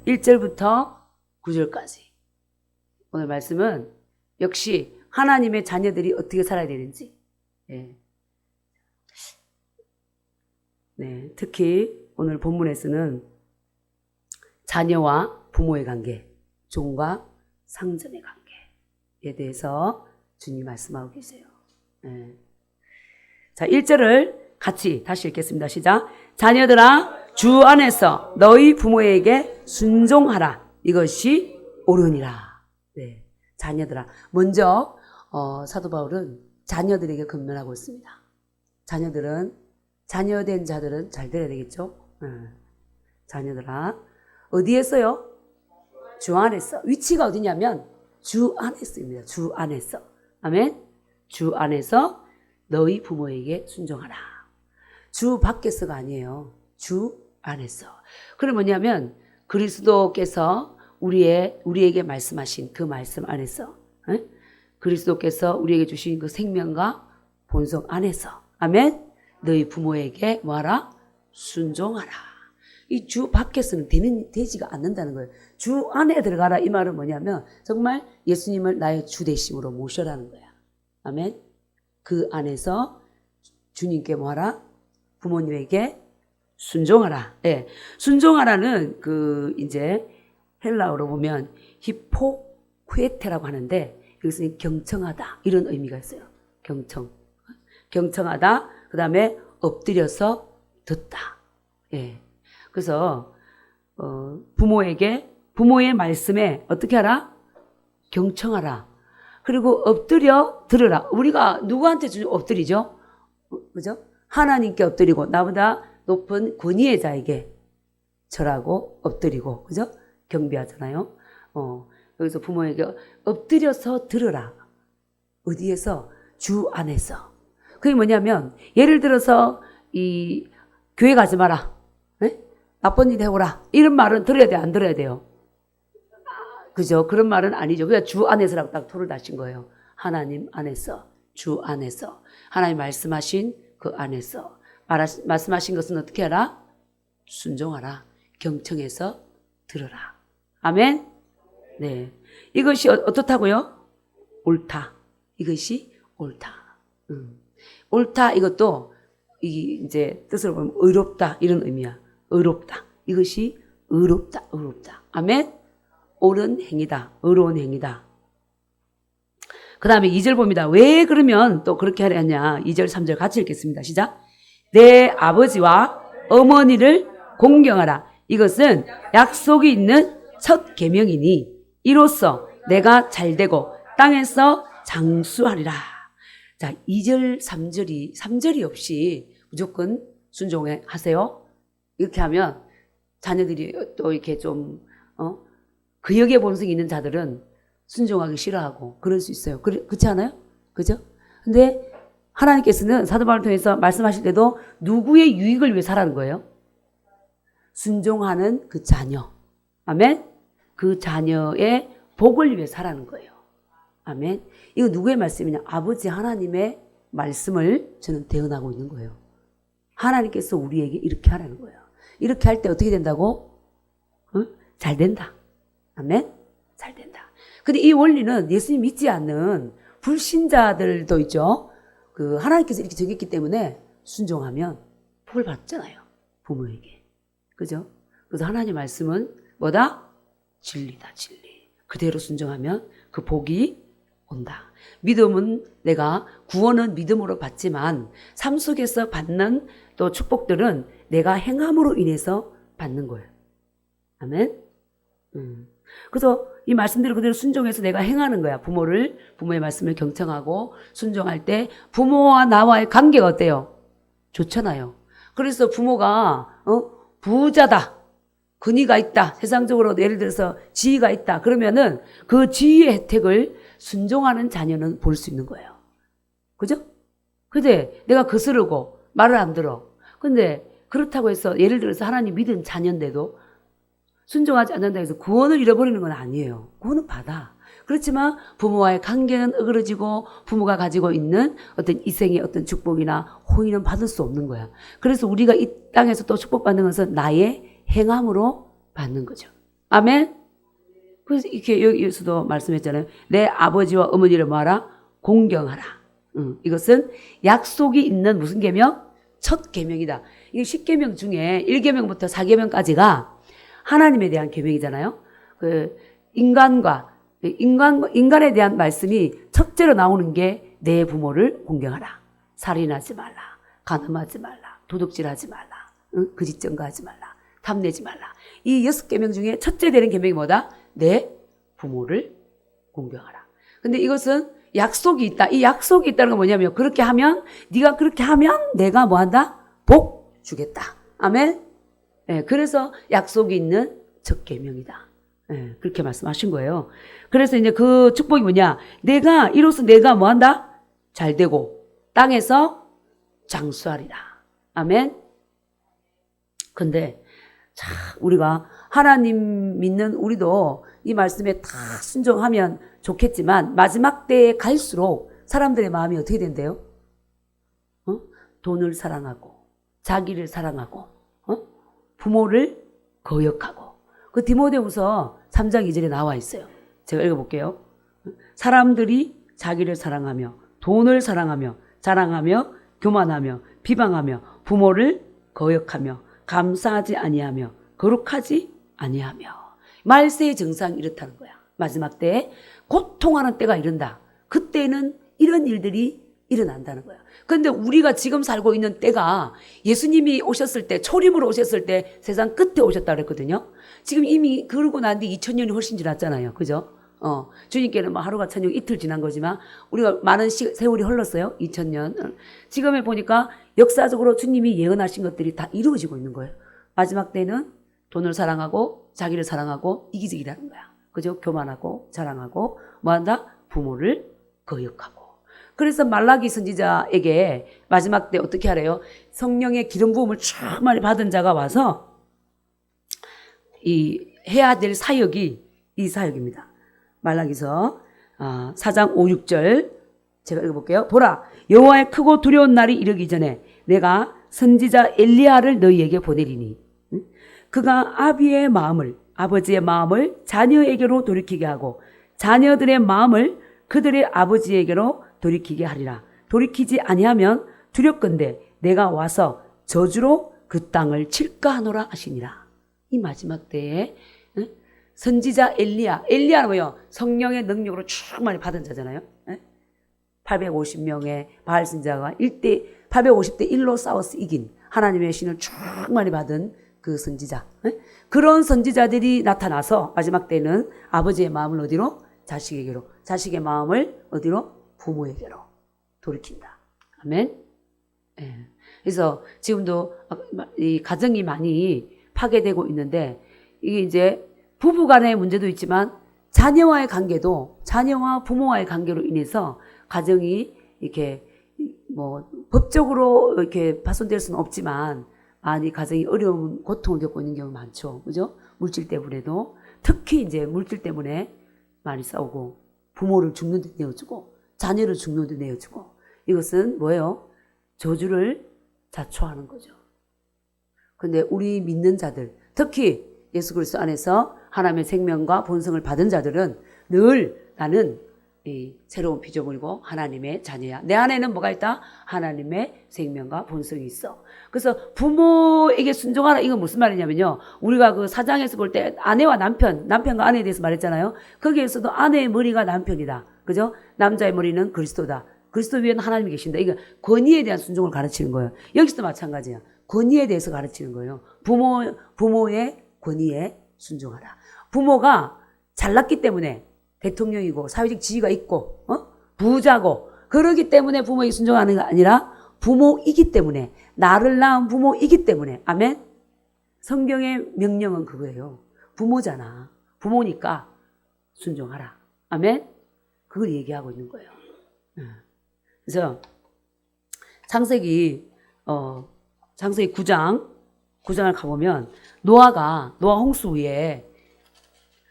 1절부터 9절까지. 오늘 말씀은 역시 하나님의 자녀들이 어떻게 살아야 되는지. 네. 네, 특히 오늘 본문에서는 자녀와 부모의 관계, 종과 상전의 관계에 대해서 주님 말씀하고 계세요. 네. 자, 1절을 같이 다시 읽겠습니다. 시작. 자녀들아, 주 안에서 너희 부모에게 순종하라. 이것이 옳으니라. 네, 자녀들아. 먼저 사도 바울은 자녀들에게 권면하고 있습니다. 자녀된 자들은 잘 들어야 되겠죠? 자녀들아, 어디에서요? 주 안에서. 위치가 어디냐면 주 안에서입니다. 주 안에서. 아멘. 주 안에서 너희 부모에게 순종하라. 주 밖에서가 아니에요. 주 안에서. 그럼 뭐냐면 그리스도께서 우리에게 말씀하신 그 말씀 안에서, 그리스도께서 우리에게 주신 그 생명과 본성 안에서, 아멘. 너희 부모에게 뭐하라? 순종하라. 이 주 밖에서는 되지가 않는다는 거예요. 주 안에 들어가라. 이 말은 뭐냐면 정말 예수님을 나의 주 되심으로 모셔라는 거야. 아멘. 그 안에서 주님께 뭐하라? 부모님에게 순종하라. 예. 순종하라는 이제 헬라어로 보면 히포쿠에테라고 하는데 여기서는 경청하다. 이런 의미가 있어요. 경청하다. 그 다음에 엎드려서 듣다. 예. 그래서, 부모의 말씀에 어떻게 하라? 경청하라. 그리고 엎드려 들으라. 우리가 누구한테 엎드리죠? 그죠? 하나님께 엎드리고, 나보다 높은 권위의 자에게 절하고 엎드리고, 그죠? 경배하잖아요. 여기서 부모에게 엎드려서 들으라. 어디에서? 주 안에서. 그게 뭐냐면, 예를 들어서, 교회 가지 마라. 네? 나쁜 일 해오라. 이런 말은 들어야 돼요? 안 들어야 돼요? 그죠? 그런 말은 아니죠. 그냥 주 안에서라고 딱 토를 다신 거예요. 하나님 안에서, 주 안에서. 하나님 말씀하신 그 안에서. 말씀하신 것은 어떻게 하라? 순종하라. 경청해서 들으라. 아멘? 네. 이것이 어떻다고요? 옳다. 이것이 옳다. 옳다. 이것도 이제 뜻으로 보면 의롭다. 이런 의미야. 의롭다. 이것이 의롭다. 아멘? 옳은 행위다. 의로운 행위다. 그 다음에 2절 봅니다. 왜 그러면 또 그렇게 하려냐. 2절, 3절 같이 읽겠습니다. 시작. 내 아버지와 어머니를 공경하라. 이것은 약속이 있는 첫 계명이니 이로써 내가 잘되고 땅에서 장수하리라. 자, 2절, 3절이 없이 무조건 순종해 하세요. 이렇게 하면 자녀들이 또 이렇게 좀, 그 역의 본성이 있는 자들은 순종하기 싫어하고 그럴 수 있어요. 그렇지 않아요? 그죠? 근데 하나님께서는 사도 바울을 통해서 말씀하실 때도 누구의 유익을 위해 살라는 거예요? 순종하는 그 자녀. 아멘? 그 자녀의 복을 위해 살라는 거예요. 아멘? 이거 누구의 말씀이냐? 아버지 하나님의 말씀을 저는 대언하고 있는 거예요. 하나님께서 우리에게 이렇게 하라는 거예요. 이렇게 할 때 어떻게 된다고? 잘 된다. 아멘? 잘 된다. 근데 이 원리는 예수님 믿지 않는 불신자들도 있죠. 하나님께서 이렇게 정했기 때문에 순종하면 복을 받잖아요. 부모에게. 그죠? 그래서 하나님 말씀은 뭐다? 진리다, 진리. 그대로 순종하면 그 복이 온다. 믿음은 구원은 믿음으로 받지만 삶 속에서 받는 또 축복들은 내가 행함으로 인해서 받는 거예요. 아멘? 그래서 이 말씀대로 그대로 순종해서 내가 행하는 거야. 부모의 말씀을 경청하고 순종할 때 부모와 나와의 관계가 어때요? 좋잖아요. 그래서 부모가 부자다. 권위가 있다. 세상적으로 예를 들어서 지위가 있다. 그러면은 그 지위의 혜택을 순종하는 자녀는 볼 수 있는 거예요. 그죠? 근데 내가 거스르고 말을 안 들어. 근데 그렇다고 해서 예를 들어서 하나님 믿은 자녀인데도 순종하지 않는다 해서 구원을 잃어버리는 건 아니에요. 구원은 받아. 그렇지만 부모와의 관계는 어그러지고 부모가 가지고 있는 어떤 이생의 어떤 축복이나 호의는 받을 수 없는 거야. 그래서 우리가 이 땅에서 또 축복받는 것은 나의 행함으로 받는 거죠. 아멘. 그래서 이렇게 여기서도 말씀했잖아요. 내 아버지와 어머니를 뭐하라? 공경하라. 이것은 약속이 있는 무슨 계명? 첫 계명이다. 이 10계명 중에 1계명부터 4계명까지가 하나님에 대한 계명이잖아요. 그 인간에 대한 말씀이 첫째로 나오는 게 내 부모를 공경하라. 살인하지 말라. 간음하지 말라. 도둑질하지 말라. 거짓 증거하지 말라. 탐내지 말라. 이 6계명 중에 첫째 되는 계명이 뭐다? 내 부모를 공경하라. 근데 이것은 약속이 있다. 이 약속이 있다는 건 뭐냐면 그렇게 하면 네가 그렇게 하면 내가 뭐한다? 복 주겠다. 아멘. 네, 그래서 약속이 있는 첫 계명이다. 네, 그렇게 말씀하신 거예요. 그래서 이제 그 축복이 뭐냐? 이로써 내가 뭐한다? 잘 되고 땅에서 장수하리라. 아멘. 근데 자, 우리가 하나님 믿는 우리도 이 말씀에 다 순종하면 좋겠지만 마지막 때에 갈수록 사람들의 마음이 어떻게 된대요? 돈을 사랑하고 자기를 사랑하고 부모를 거역하고 그 디모데후서 3장 2절에 나와 있어요. 제가 읽어볼게요. 사람들이 자기를 사랑하며 돈을 사랑하며 자랑하며 교만하며 비방하며 부모를 거역하며 감사하지 아니하며 거룩하지 아니하며 말세의 증상이 이렇다는 거야. 마지막 때에 고통하는 때가 이른다. 그때는 이런 일들이 일어난다는 거야. 그런데 우리가 지금 살고 있는 때가 예수님이 오셨을 때 초림으로 오셨을 때 세상 끝에 오셨다 그랬거든요. 지금 이미 그러고 난 뒤 2000년이 훨씬 지났잖아요. 그죠? 주님께는 뭐 하루가 천년 이틀 지난 거지만 우리가 많은 세월이 흘렀어요. 2000년. 지금에 보니까 역사적으로 주님이 예언하신 것들이 다 이루어지고 있는 거예요. 마지막 때는 돈을 사랑하고 자기를 사랑하고 이기적이라는 거야. 그죠? 교만하고 자랑하고 뭐한다? 부모를 거역하고. 그래서 말라기 선지자에게 마지막 때 어떻게 하래요? 성령의 기름 부음을 쫙 많이 받은 자가 와서 해야 될 사역이 이 사역입니다. 말라기서 4장 5, 6절 제가 읽어볼게요. 보라, 여호와의 크고 두려운 날이 이르기 전에 내가 선지자 엘리야를 너희에게 보내리니 그가 아버지의 마음을 자녀에게로 돌이키게 하고 자녀들의 마음을 그들의 아버지에게로 돌이키게 하리라. 돌이키지 아니하면 두렵건대 내가 와서 저주로 그 땅을 칠까 하노라 하시니라. 이 마지막 때에 선지자 엘리야는 뭐예요? 성령의 능력으로 쭉 많이 받은 자잖아요. 850명의 바알 선지자가 850대 1로 싸워서 이긴 하나님의 신을 쭉 많이 받은 그 선지자. 그런 선지자들이 나타나서 마지막 때는 아버지의 마음을 어디로? 자식에게로. 자식의 마음을 어디로? 부모에게로 돌이킨다. 아멘. 그래서 지금도 이 가정이 많이 파괴되고 있는데 이게 이제 부부 간의 문제도 있지만 자녀와의 관계도 자녀와 부모와의 관계로 인해서 가정이 이렇게 뭐 법적으로 이렇게 파손될 수는 없지만 많이 가정이 어려운 고통을 겪고 있는 경우 많죠. 그죠? 물질 때문에도 특히 이제 물질 때문에 많이 싸우고 부모를 죽는 데 내어주고 자녀를 죽는 데 내어주고 이것은 뭐예요? 저주를 자초하는 거죠. 근데 우리 믿는 자들 특히 예수 그리스도 안에서 하나님의 생명과 본성을 받은 자들은 늘 나는 이 새로운 피조물이고 하나님의 자녀야. 내 안에는 뭐가 있다? 하나님의 생명과 본성이 있어. 그래서 부모에게 순종하라. 이건 무슨 말이냐면요. 우리가 그 사장에서 볼 때 아내와 남편과 아내에 대해서 말했잖아요. 거기에서도 아내의 머리가 남편이다. 그죠? 남자의 머리는 그리스도다. 그리스도 위에는 하나님이 계신다. 이거 권위에 대한 순종을 가르치는 거예요. 여기서도 마찬가지야. 권위에 대해서 가르치는 거예요. 부모의 권위에 순종하라. 부모가 잘났기 때문에 대통령이고 사회적 지위가 있고 부자고 그러기 때문에 부모에게 순종하는 게 아니라 부모이기 때문에 나를 낳은 부모이기 때문에 아멘. 성경의 명령은 그거예요. 부모잖아. 부모니까 순종하라. 아멘. 그걸 얘기하고 있는 거예요. 그래서 창세기 9장을 가보면 노아 홍수 위에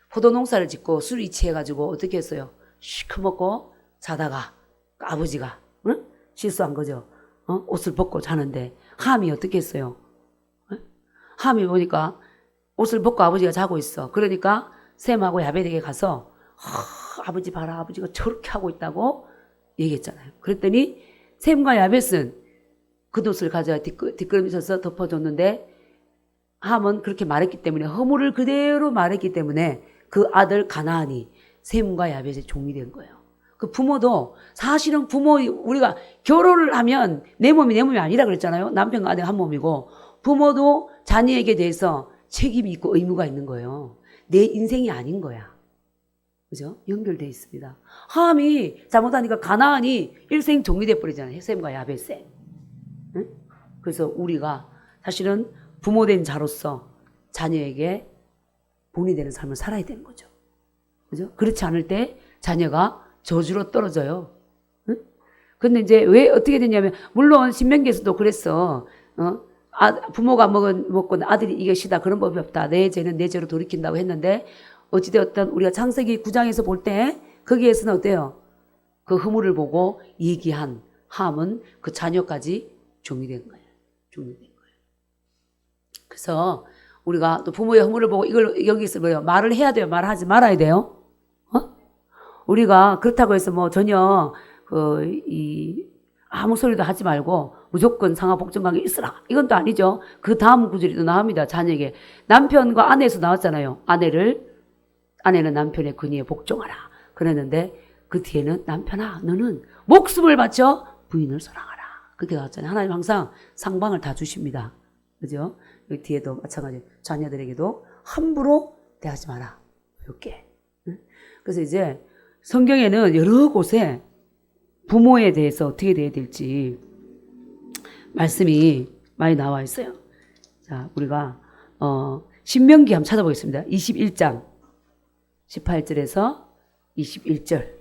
포도 농사를 짓고 술이 취해가지고 어떻게 했어요? 시커멓고 자다가 아버지가 실수한 거죠. 옷을 벗고 자는데 함이 어떻게 했어요? 함이 보니까 옷을 벗고 아버지가 자고 있어. 그러니까 셈하고 야벳에게 가서 아버지 봐라, 아버지가 저렇게 하고 있다고 얘기했잖아요. 그랬더니 셈과 야벳은 겉옷을 가져와 뒷걸음질 쳐서 덮어줬는데 함은 그렇게 말했기 때문에, 허물을 그대로 말했기 때문에 그 아들 가나안이 셈과 야벳의 종이 된 거예요. 그 부모도 사실은 우리가 결혼을 하면 내 몸이 아니라 그랬잖아요. 남편과 아내가 한 몸이고, 부모도 자녀에게 대해서 책임이 있고 의무가 있는 거예요. 내 인생이 아닌 거야. 그죠? 연결되어 있습니다. 함이 잘못하니까 가나안이 일생 종이 돼버리잖아요. 셈과 야벳에. 응? 그래서 우리가 사실은 부모된 자로서 자녀에게 본이 되는 삶을 살아야 되는 거죠. 그죠? 그렇지 않을 때 자녀가 저주로 떨어져요. 응? 근데 이제 왜 어떻게 됐냐면, 물론 신명기에서도 그랬어. 부모가 먹고 아들이 이것이다, 그런 법이 없다. 내 죄는 내 죄로 돌이킨다고 했는데, 어찌되었든 우리가 창세기 9장에서 볼 때 거기에서는 어때요? 그 허물을 보고 얘기한 함은 그 자녀까지 종이 된 거예요. 종이 된 거예요. 그래서 우리가 또 부모의 허물을 보고 이걸 여기서 뭐예요? 말을 해야 돼요? 말하지 말아야 돼요? 우리가 그렇다고 해서 뭐 전혀 아무 소리도 하지 말고 무조건 상하복종관계 있으라, 이건 또 아니죠. 그 다음 구절이 또 나옵니다. 자녀에게 남편과 아내에서 나왔잖아요. 아내는 남편의 근위에 복종하라 그랬는데, 그 뒤에는 남편아 너는 목숨을 바쳐 부인을 사랑하라 그렇게 나왔잖아요. 하나님 항상 상방을 다 주십니다. 그죠? 여기 뒤에도 마찬가지, 자녀들에게도 함부로 대하지 마라 이렇게. 그래서 이제 성경에는 여러 곳에 부모에 대해서 어떻게 대해야 될지 말씀이 많이 나와 있어요. 자, 우리가 신명기 한번 찾아보겠습니다. 21장 18절에서 21절.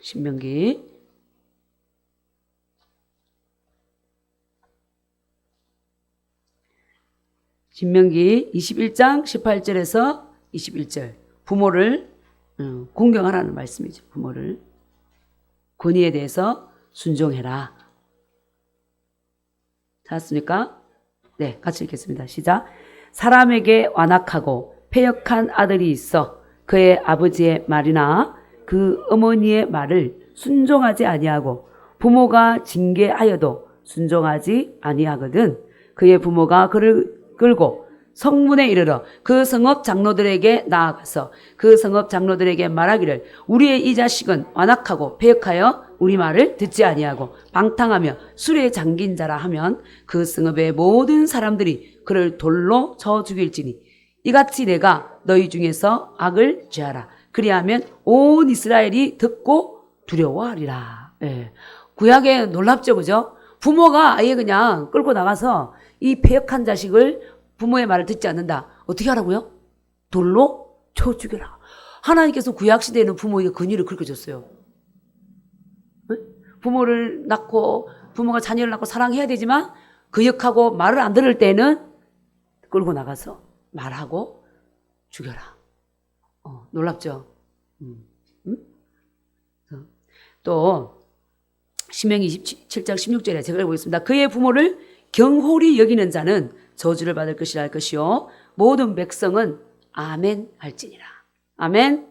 신명기 21장 18절에서 21절. 부모를 공경하라는 말씀이죠. 부모를. 권위에 대해서 순종해라. 찾았습니까? 네, 같이 읽겠습니다. 시작. 사람에게 완악하고 패역한 아들이 있어 그의 아버지의 말이나 그 어머니의 말을 순종하지 아니하고 부모가 징계하여도 순종하지 아니하거든. 그의 부모가 그를 끌고 성문에 이르러 그 성읍 장로들에게 나아가서 그 성읍 장로들에게 말하기를, 우리의 이 자식은 완악하고 패역하여 우리 말을 듣지 아니하고 방탕하며 술에 잠긴 자라 하면 그 성읍의 모든 사람들이 그를 돌로 쳐 죽일지니 이같이 내가 너희 중에서 악을 제하라. 그리하면 온 이스라엘이 듣고 두려워하리라. 예. 구약에 놀랍죠, 그죠? 부모가 아예 그냥 끌고 나가서 이 패역한 자식을, 부모의 말을 듣지 않는다, 어떻게 하라고요? 돌로 쳐 죽여라. 하나님께서 구약시대에는 부모에게 권위를 그렇게 줬어요. 부모를 낳고 부모가 자녀를 낳고 사랑해야 되지만 거역하고 말을 안 들을 때는 끌고 나가서 말하고 죽여라. 놀랍죠? 또 신명기 27장 16절에 제가 읽어보겠습니다. 그의 부모를 경홀히 여기는 자는 저주를 받을 것이라 할 것이요 모든 백성은 아멘 할지니라. 아멘.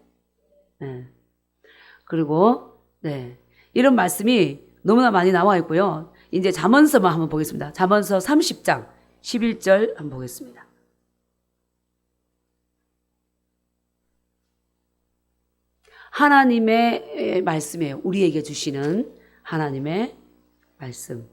네. 그리고 이런 말씀이 너무나 많이 나와 있고요. 이제 잠언서만 한번 보겠습니다. 잠언서 30장 11절 한번 보겠습니다. 하나님의 말씀이에요. 우리에게 주시는 하나님의 말씀.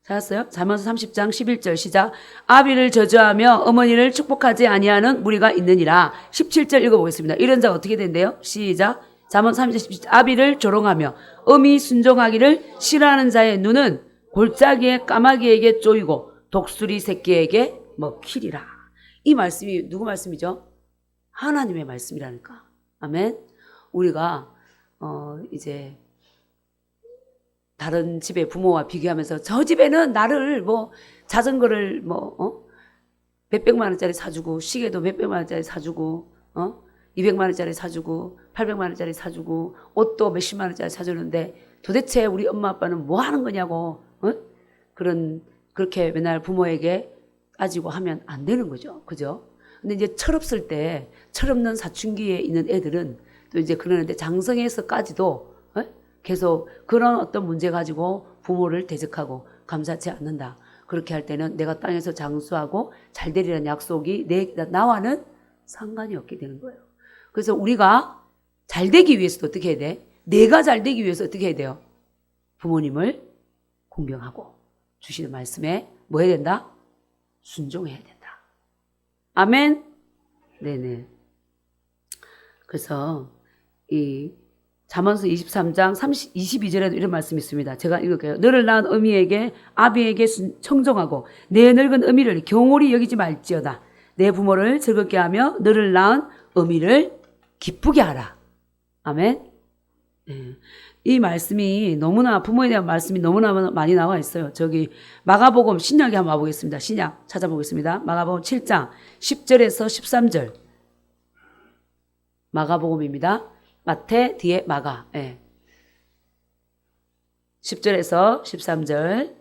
찾았어요? 잠언서 30장 11절 시작. 아비를 저주하며 어머니를 축복하지 아니하는 무리가 있느니라. 17절 읽어보겠습니다. 이런 자가 어떻게 된대요? 시작. 잠언 30장 17절. 아비를 조롱하며 어미 순종하기를 싫어하는 자의 눈은 골짜기에 까마귀에게 쪼이고 독수리 새끼에게 먹히리라. 이 말씀이 누구 말씀이죠? 하나님의 말씀이라니까. 아멘. 우리가 이제 다른 집의 부모와 비교하면서 저 집에는 나를 자전거를 몇백만 원짜리 사주고, 시계도 몇백만 원짜리 사주고, 200만 원짜리 사주고, 800만 원짜리 사주고, 옷도 몇십만 원짜리 사주는데 도대체 우리 엄마 아빠는 뭐 하는 거냐고, 그렇게 맨날 부모에게 가지고 하면 안 되는 거죠. 그죠? 근데 이제 철없을 때, 철없는 사춘기에 있는 애들은 또 이제 그러는데 장성에서까지도 계속 그런 어떤 문제 가지고 부모를 대적하고 감사치 않는다. 그렇게 할 때는 내가 땅에서 장수하고 잘 되리라는 약속이 나와는 상관이 없게 되는 거예요. 그래서 우리가 잘 되기 위해서도 어떻게 해야 돼? 내가 잘 되기 위해서 어떻게 해야 돼요? 부모님을 공경하고 주시는 말씀에 뭐 해야 된다? 순종해야 된다. 아멘? 네네. 그래서 이 잠언서 23장 22절에도 이런 말씀이 있습니다. 제가 읽을게요. 너를 낳은 어미에게 아비에게 청종하고 내 늙은 어미를 경홀히 여기지 말지어다. 내 부모를 즐겁게 하며 너를 낳은 어미를 기쁘게 하라. 아멘. 네. 이 말씀이 너무나 부모에 대한 말씀이 너무나 많이 나와 있어요. 저기 마가복음 신약에 한번 와보겠습니다. 신약 찾아보겠습니다. 마가복음 7장 10절에서 13절. 마가복음입니다. 마태 뒤에 마가. 예. 10절에서 13절.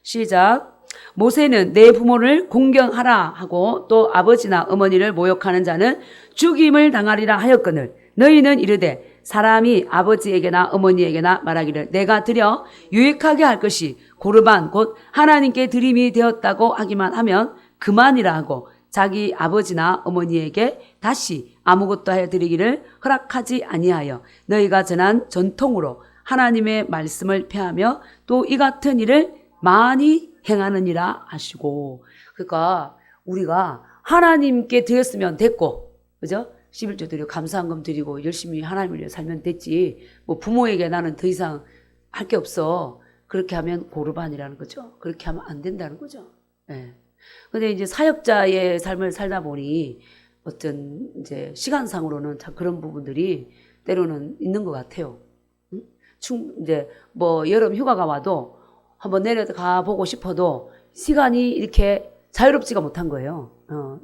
시작. 모세는 내 부모를 공경하라 하고 또 아버지나 어머니를 모욕하는 자는 죽임을 당하리라 하였거늘 너희는 이르되 사람이 아버지에게나 어머니에게나 말하기를 내가 드려 유익하게 할 것이 고르반 곧 하나님께 드림이 되었다고 하기만 하면 그만이라 하고 자기 아버지나 어머니에게 다시 아무것도 하여 드리기를 허락하지 아니하여 너희가 전한 전통으로 하나님의 말씀을 폐하며 또 이 같은 일을 많이 행하느니라 하시고. 그러니까 우리가 하나님께 드렸으면 됐고, 그죠? 11조 드리고 감사한금 드리고 열심히 하나님을 위해 살면 됐지. 뭐 부모에게 나는 더 이상 할 게 없어. 그렇게 하면 고르반이라는 거죠. 그렇게 하면 안 된다는 거죠. 예. 근데 이제 사역자의 삶을 살다 보니 어떤 이제 시간상으로는 참 그런 부분들이 때로는 있는 것 같아요. 이제 뭐 여름 휴가가 와도 한번 내려가 보고 싶어도 시간이 이렇게 자유롭지가 못한 거예요.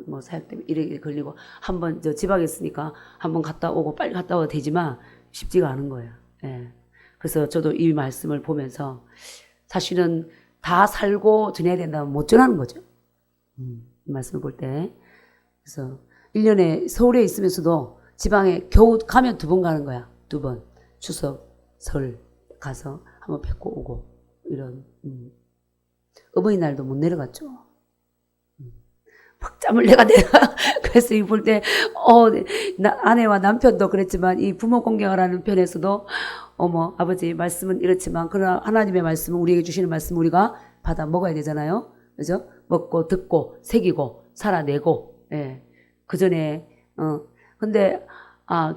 뭐 사역 때문에 이렇게 걸리고 한번 저 지방에 있으니까 한번 갔다 오고 빨리 갔다 와도 되지만 쉽지가 않은 거예요. 예. 그래서 저도 이 말씀을 보면서 사실은 다 살고 지내야 된다면 못 전하는 거죠. 이 말씀을 볼 때. 그래서 1년에 서울에 있으면서도 지방에 겨우 가면 2번 가는 거야. 2번. 추석, 설 가서 한번 뵙고 오고. 이런 어버이날도 못 내려갔죠. 푹잠을 내가 내려가. 그래서 이 볼 때 아내와 남편도 그랬지만 이 부모 공경하라는 편에서도 어머 아버지 말씀은 이렇지만 그러나 하나님의 말씀은 우리에게 주시는 말씀 우리가 받아 먹어야 되잖아요. 그죠? 먹고 듣고 새기고 살아내고. 예. 그 전에 근데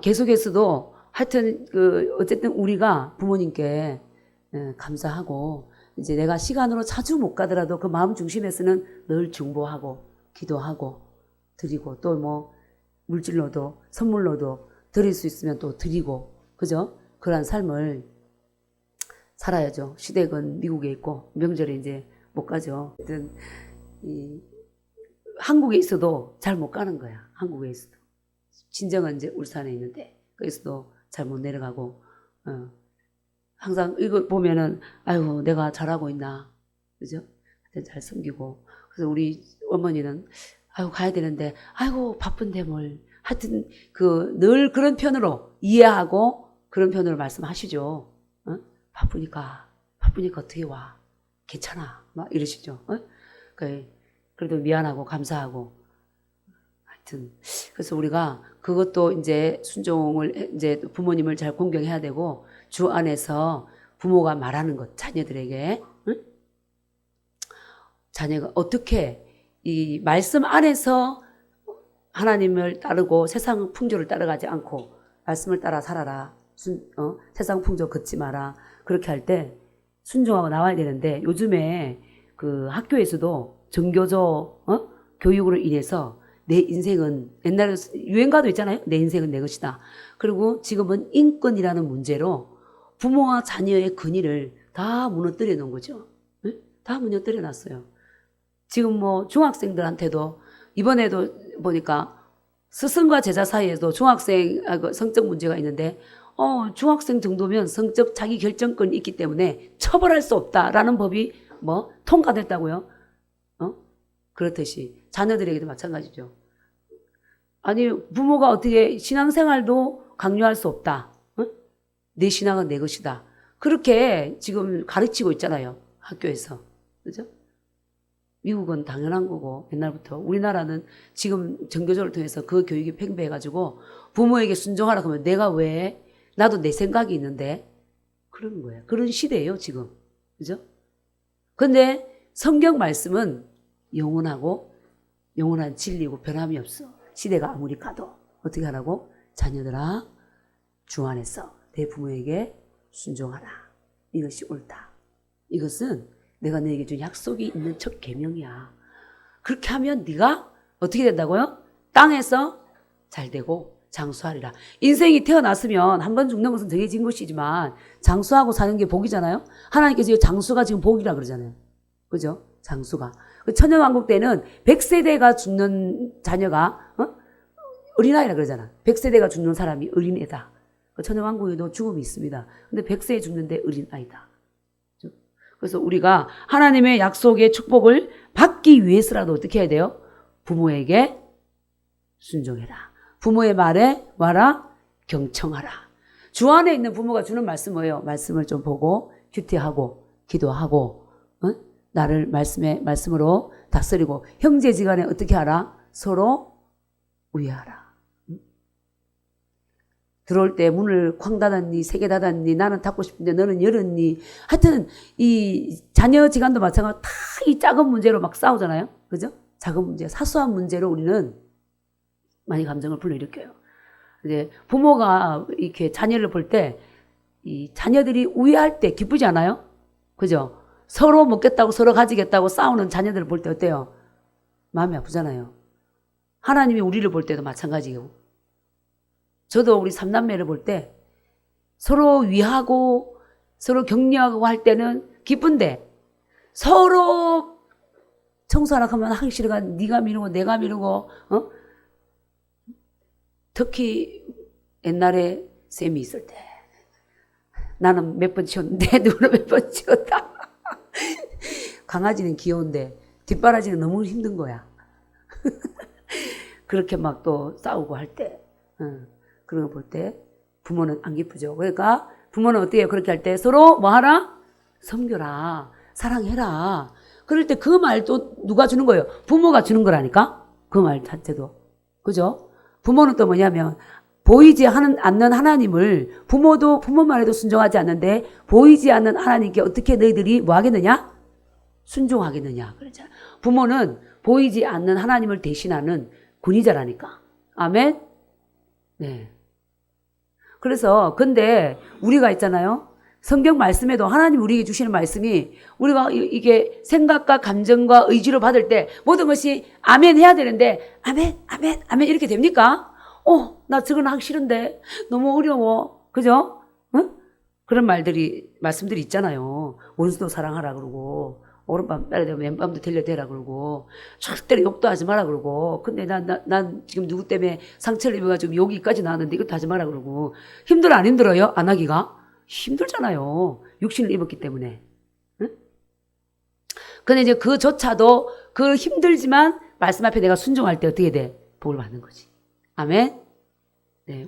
계속해서도 하여튼 어쨌든 우리가 부모님께 감사하고 이제 내가 시간으로 자주 못 가더라도 그 마음 중심에서는 늘 중보하고 기도하고 드리고 또 뭐 물질로도 선물로도 드릴 수 있으면 또 드리고 그죠? 그러한 삶을 살아야죠. 시댁은 미국에 있고 명절에 이제 못 가죠. 한국에 있어도 잘 못 가는 거야. 한국에 있어도 친정은 이제 울산에 있는데 거기서도 잘 못 내려가고 항상 이거 보면은 아이고 내가 잘하고 있나 그죠? 잘 섬기고 그래서 우리 어머니는 아이고 가야 되는데 아이고 바쁜데 뭘 하여튼 늘 그런 편으로 이해하고 그런 편으로 말씀하시죠. 바쁘니까 어떻게 와 괜찮아 막 이러시죠. 그래도 미안하고 감사하고 하여튼 그래서 우리가 그것도 이제 순종을 이제 부모님을 잘 공경해야 되고 주 안에서 부모가 말하는 것 자녀들에게 자녀가 어떻게 이 말씀 안에서 하나님을 따르고 세상 풍조를 따라가지 않고 말씀을 따라 살아라. 세상 풍조 걷지 마라. 그렇게 할 때 순종하고 나와야 되는데 요즘에 그 학교에서도 정교조 교육으로 인해서 내 인생은 옛날에 유행가도 있잖아요. 내 인생은 내 것이다. 그리고 지금은 인권이라는 문제로 부모와 자녀의 권위를 다 무너뜨려 놓은 거죠. 다 무너뜨려 놨어요. 지금 뭐 중학생들한테도 이번에도 보니까 스승과 제자 사이에도 중학생 성적 문제가 있는데 중학생 정도면 성적 자기 결정권이 있기 때문에 처벌할 수 없다라는 법이 통과됐다고요? 그렇듯이 자녀들에게도 마찬가지죠. 아니, 부모가 어떻게 신앙생활도 강요할 수 없다. 내 신앙은 내 것이다. 그렇게 지금 가르치고 있잖아요. 학교에서. 그죠? 미국은 당연한 거고 옛날부터. 우리나라는 지금 정교조를 통해서 그 교육이 팽배해가지고 부모에게 순종하라 그러면 내가 왜, 나도 내 생각이 있는데 그러는 거예요. 그런 시대예요 지금. 그죠? 근데 성경 말씀은 영원하고 영원한 진리고 변함이 없어. 시대가 아무리 가도. 어떻게 하라고? 자녀들아, 주 안에서 내 부모에게 순종하라. 이것이 옳다. 이것은 내가 너에게 준 약속이 있는 첫 계명이야. 그렇게 하면 네가 어떻게 된다고요? 땅에서 잘 되고 장수하리라. 인생이 태어났으면 한 번 죽는 것은 정해진 것이지만 장수하고 사는 게 복이잖아요. 하나님께서 장수가 지금 복이라 그러잖아요. 그죠? 장수가. 천년왕국 때는 100세대가 죽는 자녀가 어린아이라 그러잖아. 100세대가 죽는 사람이 어린애다. 천년왕국에도 죽음이 있습니다. 근데 100세에 죽는데 어린아이다. 그래서 우리가 하나님의 약속의 축복을 받기 위해서라도 어떻게 해야 돼요? 부모에게 순종해라. 부모의 말에 와라, 경청하라. 주 안에 있는 부모가 주는 말씀 뭐예요? 말씀을 좀 보고 큐티하고 기도하고 나를 말씀으로 다스리고 형제지간에 어떻게 하라? 서로 우애하라. 들어올 때 문을 쾅 닫았니, 세 개 닫았니, 나는 닫고 싶은데 너는 열었니. 하여튼 이 자녀지간도 마찬가지로 다 이 작은 문제로 막 싸우잖아요. 그죠? 작은 문제, 사소한 문제로 우리는 많이 감정을 불러일으켜요. 이제 부모가 이렇게 자녀를 볼 때 이 자녀들이 우애할 때 기쁘지 않아요? 그죠? 서로 먹겠다고 서로 가지겠다고 싸우는 자녀들을 볼 때 어때요? 마음이 아프잖아요. 하나님이 우리를 볼 때도 마찬가지예요. 저도 우리 삼남매를 볼 때 서로 위하고 서로 격려하고 할 때는 기쁜데 서로 청소하라 하면 하기 싫어가 네가 미루고 내가 미루고 특히 옛날에 쌤이 있을 때 나는 몇 번 치웠는데 누구는 몇 번 치웠다. 강아지는 귀여운데 뒷바라지는 너무 힘든 거야. 그렇게 막 또 싸우고 할 때 그런 거 볼 때 부모는 안 기쁘죠. 그러니까 부모는 어떻게 해요? 그렇게 할 때 서로 뭐 하라? 섬겨라. 사랑해라. 그럴 때 그 말도 누가 주는 거예요? 부모가 주는 거라니까? 그 말 자체도. 그죠? 부모는 또 뭐냐면 보이지 않는 하나님을 부모도 부모 말에도 순종하지 않는데 보이지 않는 하나님께 어떻게 너희들이 뭐 하겠느냐? 순종하겠느냐. 그러잖아. 부모는 보이지 않는 하나님을 대신하는 군의자라니까. 아멘? 네. 그래서 근데 우리가 있잖아요. 성경 말씀에도 하나님 우리에게 주시는 말씀이 우리가 이게 생각과 감정과 의지로 받을 때 모든 것이 아멘 해야 되는데 아멘 아멘 아멘 이렇게 됩니까? 나 저건 하기 싫은데 너무 어려워. 그죠? 응? 그런 말씀들이 있잖아요. 원수도 사랑하라 그러고 오른밤 따라대면 왼밤도 들려대라 그러고 절대로 욕도 하지 마라 그러고 근데 난 지금 누구 때문에 상처를 입어가지고 여기까지 나왔는데 이것도 하지 마라 그러고 힘들어 안 힘들어요? 안 하기가? 힘들잖아요. 육신을 입었기 때문에. 응? 근데 이제 그조차도 그 힘들지만 말씀 앞에 내가 순종할 때 어떻게 돼? 복을 받는 거지. 아멘. 네,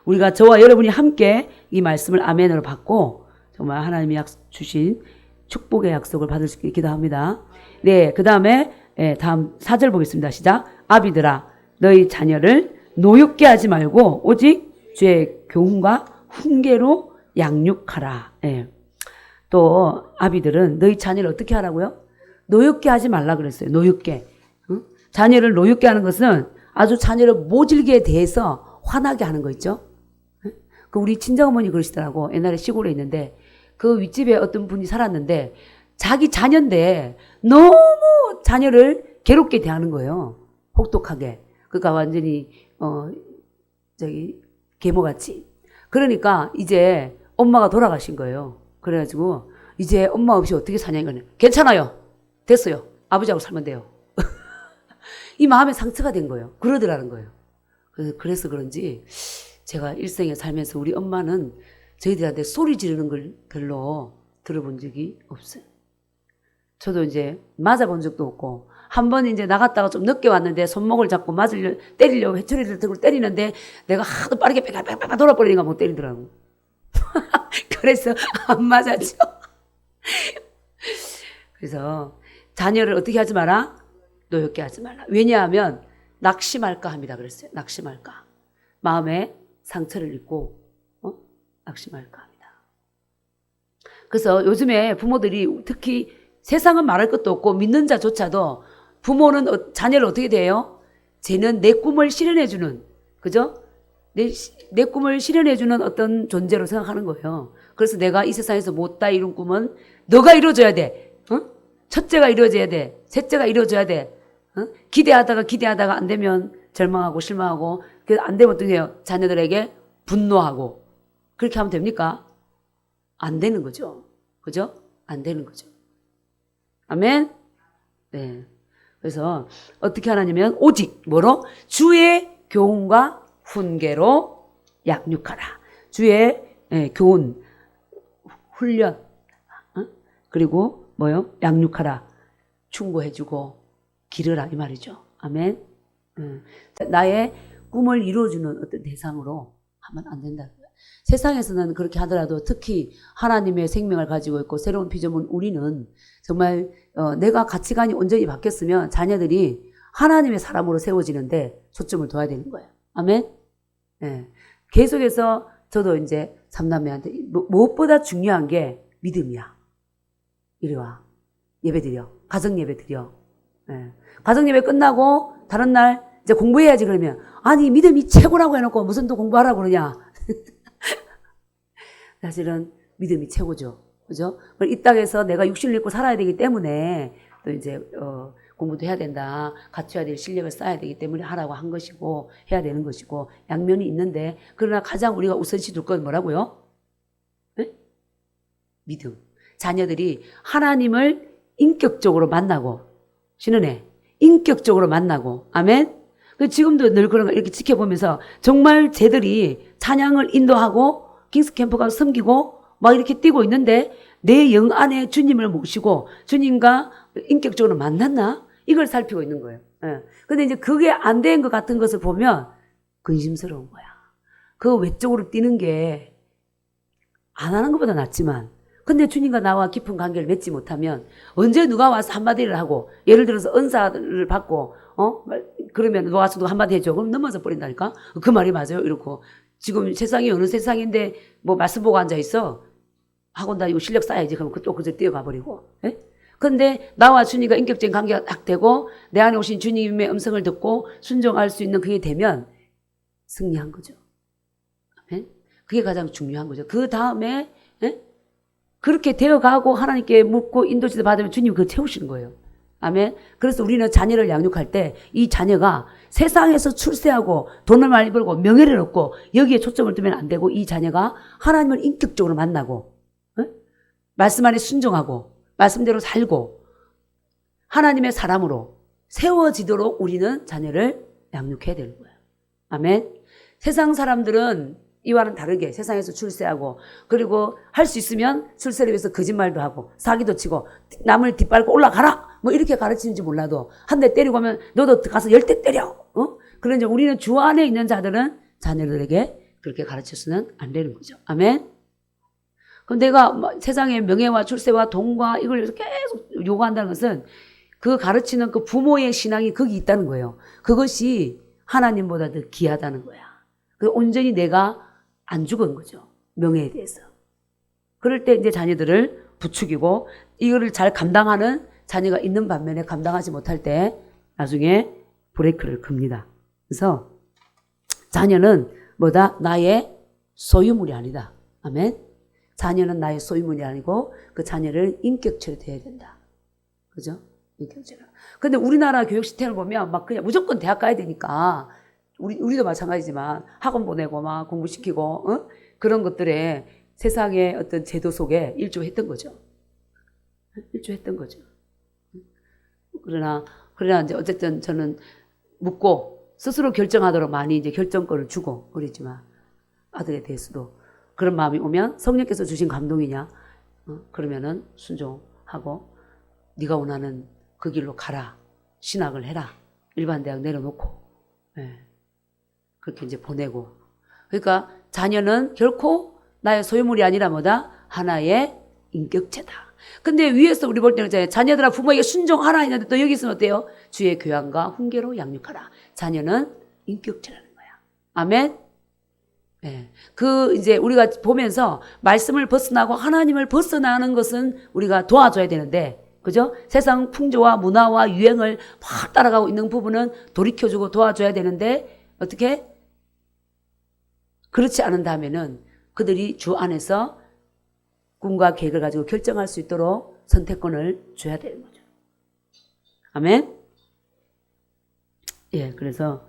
우리가 저와 여러분이 함께 이 말씀을 아멘으로 받고 정말 하나님이 주신 축복의 약속을 받을 수 있게 기도합니다. 네, 그 다음에 다음 4절 보겠습니다. 시작. 아비들아 너희 자녀를 노엽게 하지 말고 오직 주의 교훈과 훈계로 양육하라. 예. 또 아비들은 너희 자녀를 어떻게 하라고요? 노엽게 하지 말라 그랬어요. 노엽게. 응? 자녀를 노엽게 하는 것은 아주 자녀를 모질게 대해서 화나게 하는 거 있죠. 그 우리 친정어머니 그러시더라고. 옛날에 시골에 있는데 그 윗집에 어떤 분이 살았는데 자기 자녀인데 너무 자녀를 괴롭게 대하는 거예요. 혹독하게. 그러니까 완전히 계모같이. 그러니까 이제 엄마가 돌아가신 거예요. 그래가지고 이제 엄마 없이 어떻게 사냐 이거는. 괜찮아요. 됐어요. 아버지하고 살면 돼요. 이 마음에 상처가 된 거예요. 그러더라는 거예요. 그래서 그런지 제가 일생에 살면서 우리 엄마는 저희들한테 소리 지르는 걸 별로 들어본 적이 없어요. 저도 이제 맞아본 적도 없고, 한 번 이제 나갔다가 좀 늦게 왔는데 손목을 잡고 때리려고 회초리를 들고 때리는데 내가 하도 빠르게 빽빽빽 돌아버리니까 못 때리더라고. 그래서 안 맞았죠. 그래서 자녀를 어떻게 하지 마라? 노엽게 하지 말라. 왜냐하면 낙심할까 합니다. 그랬어요. 낙심할까. 마음에 상처를 입고 낙심할까 합니다. 그래서 요즘에 부모들이 특히 세상은 말할 것도 없고 믿는 자조차도 부모는 자녀를 어떻게 돼요? 쟤는 내 꿈을 실현해주는, 그죠? 내 꿈을 실현해주는 어떤 존재로 생각하는 거예요. 그래서 내가 이 세상에서 못다 이룬 꿈은 너가 이루어줘야 돼. 첫째가 이루어져야 돼. 셋째가 이루어져야 돼. 기대하다가 안 되면 절망하고 실망하고, 그래서 안 되면 어떻게 해요? 자녀들에게 분노하고. 그렇게 하면 됩니까? 안 되는 거죠. 그죠? 안 되는 거죠. 아멘? 네. 그래서 어떻게 하냐면 오직 뭐로? 주의 교훈과 훈계로 양육하라. 주의 교훈, 훈련, 그리고 뭐요? 양육하라. 충고해주고 기르라 이 말이죠. 아멘. 나의 꿈을 이루어주는 어떤 대상으로 하면 안 된다. 세상에서는 그렇게 하더라도 특히 하나님의 생명을 가지고 있고 새로운 피조물 우리는 정말 내가 가치관이 온전히 바뀌었으면 자녀들이 하나님의 사람으로 세워지는데 초점을 둬야 되는 거예요. 아멘. 네. 계속해서 저도 이제 삼남매한테 무엇보다 중요한 게 믿음이야. 이리 와. 예배 드려. 가정 예배 드려. 네. 가정 예배 끝나고 다른 날 이제 공부해야지 그러면 아니 믿음이 최고라고 해놓고 무슨 또 공부하라고 그러냐. 사실은 믿음이 최고죠. 그죠? 이 땅에서 내가 육신을 입고 살아야 되기 때문에 또 이제 공부도 해야 된다. 갖춰야 될 실력을 쌓아야 되기 때문에 하라고 한 것이고 해야 되는 것이고 양면이 있는데 그러나 가장 우리가 우선시 둘 건 뭐라고요? 네? 믿음. 자녀들이 하나님을 인격적으로 만나고 신은혜 인격적으로 만나고 아멘. 지금도 늘 그런 거 이렇게 지켜보면서 정말 쟤들이 찬양을 인도하고 킹스캠프 가서 섬기고 막 이렇게 뛰고 있는데 내 영 안에 주님을 모시고 주님과 인격적으로 만났나? 이걸 살피고 있는 거예요. 근데 이제 그게 안 된 것 같은 것을 보면 근심스러운 거야. 그 외적으로 뛰는 게 안 하는 것보다 낫지만 근데 주님과 나와 깊은 관계를 맺지 못하면 언제 누가 와서 한마디를 하고 예를 들어서 은사를 받고 그러면 누가 와서 누가 한마디 해줘. 그럼 넘어져 버린다니까. 그 말이 맞아요. 이러고 지금 세상이 어느 세상인데 뭐 말씀 보고 앉아있어. 학원 다니고 실력 쌓아야지. 그러면 또 그저 뛰어가 버리고. 그런데 나와 주님과 인격적인 관계가 딱 되고 내 안에 오신 주님의 음성을 듣고 순종할 수 있는 그게 되면 승리한 거죠. 그게 가장 중요한 거죠. 그 다음에 그렇게 되어가고 하나님께 묻고 인도지도 받으면 주님이 그걸 채우시는 거예요. 아멘. 그래서 우리는 자녀를 양육할 때 이 자녀가 세상에서 출세하고 돈을 많이 벌고 명예를 얻고 여기에 초점을 두면 안 되고 이 자녀가 하나님을 인격적으로 만나고 말씀 안에 순종하고 말씀대로 살고 하나님의 사람으로 세워지도록 우리는 자녀를 양육해야 되는 거예요. 아멘. 세상 사람들은 이와는 다르게 세상에서 출세하고 그리고 할 수 있으면 출세를 위해서 거짓말도 하고 사기도 치고 남을 뒷밟고 올라가라 뭐 이렇게 가르치는지 몰라도 한 대 때리고 하면 너도 가서 10대 때려. 그런데 우리는 주 안에 있는 자들은 자녀들에게 그렇게 가르쳐서는 안 되는 거죠. 아멘. 그럼 내가 세상의 명예와 출세와 돈과 이걸 계속 요구한다는 것은 그 가르치는 그 부모의 신앙이 거기 있다는 거예요. 그것이 하나님보다 더 귀하다는 거야. 온전히 내가 안 죽은 거죠. 명예에 대해서. 그럴 때 이제 자녀들을 부추기고 이거를 잘 감당하는 자녀가 있는 반면에 감당하지 못할 때 나중에 브레이크를 겁니다. 그래서 자녀는 뭐다? 나의 소유물이 아니다. 아멘. 자녀는 나의 소유물이 아니고 그 자녀를 인격체로 대해야 된다. 그죠? 인격체로. 근데 우리나라 교육 시스템을 보면 막 그냥 무조건 대학 가야 되니까 우리도 마찬가지지만 학원 보내고 막 공부시키고 그런 것들에 세상의 어떤 제도 속에 일조했던 거죠. 일조했던 거죠. 그러나 이제 어쨌든 저는 묻고 스스로 결정하도록 많이 이제 결정권을 주고 그랬지만 아들에 대해서도 그런 마음이 오면 성령께서 주신 감동이냐? 그러면은 순종하고 네가 원하는 그 길로 가라. 신학을 해라. 일반 대학 내려놓고 예. 그렇게 이제 보내고 그러니까 자녀는 결코 나의 소유물이 아니라 뭐다? 하나의 인격체다. 근데 위에서 우리 볼 때는 자녀들아 부모에게 순종하라 했는데 또 여기서는 어때요? 주의 교양과 훈계로 양육하라. 자녀는 인격체라는 거야. 아멘? 예. 이제 우리가 보면서 말씀을 벗어나고 하나님을 벗어나는 것은 우리가 도와줘야 되는데, 그죠? 세상 풍조와 문화와 유행을 막 따라가고 있는 부분은 돌이켜주고 도와줘야 되는데, 어떻게? 그렇지 않은다면은 그들이 주 안에서 꿈과 계획을 가지고 결정할 수 있도록 선택권을 줘야 되는 거죠. 아멘? 예, 그래서,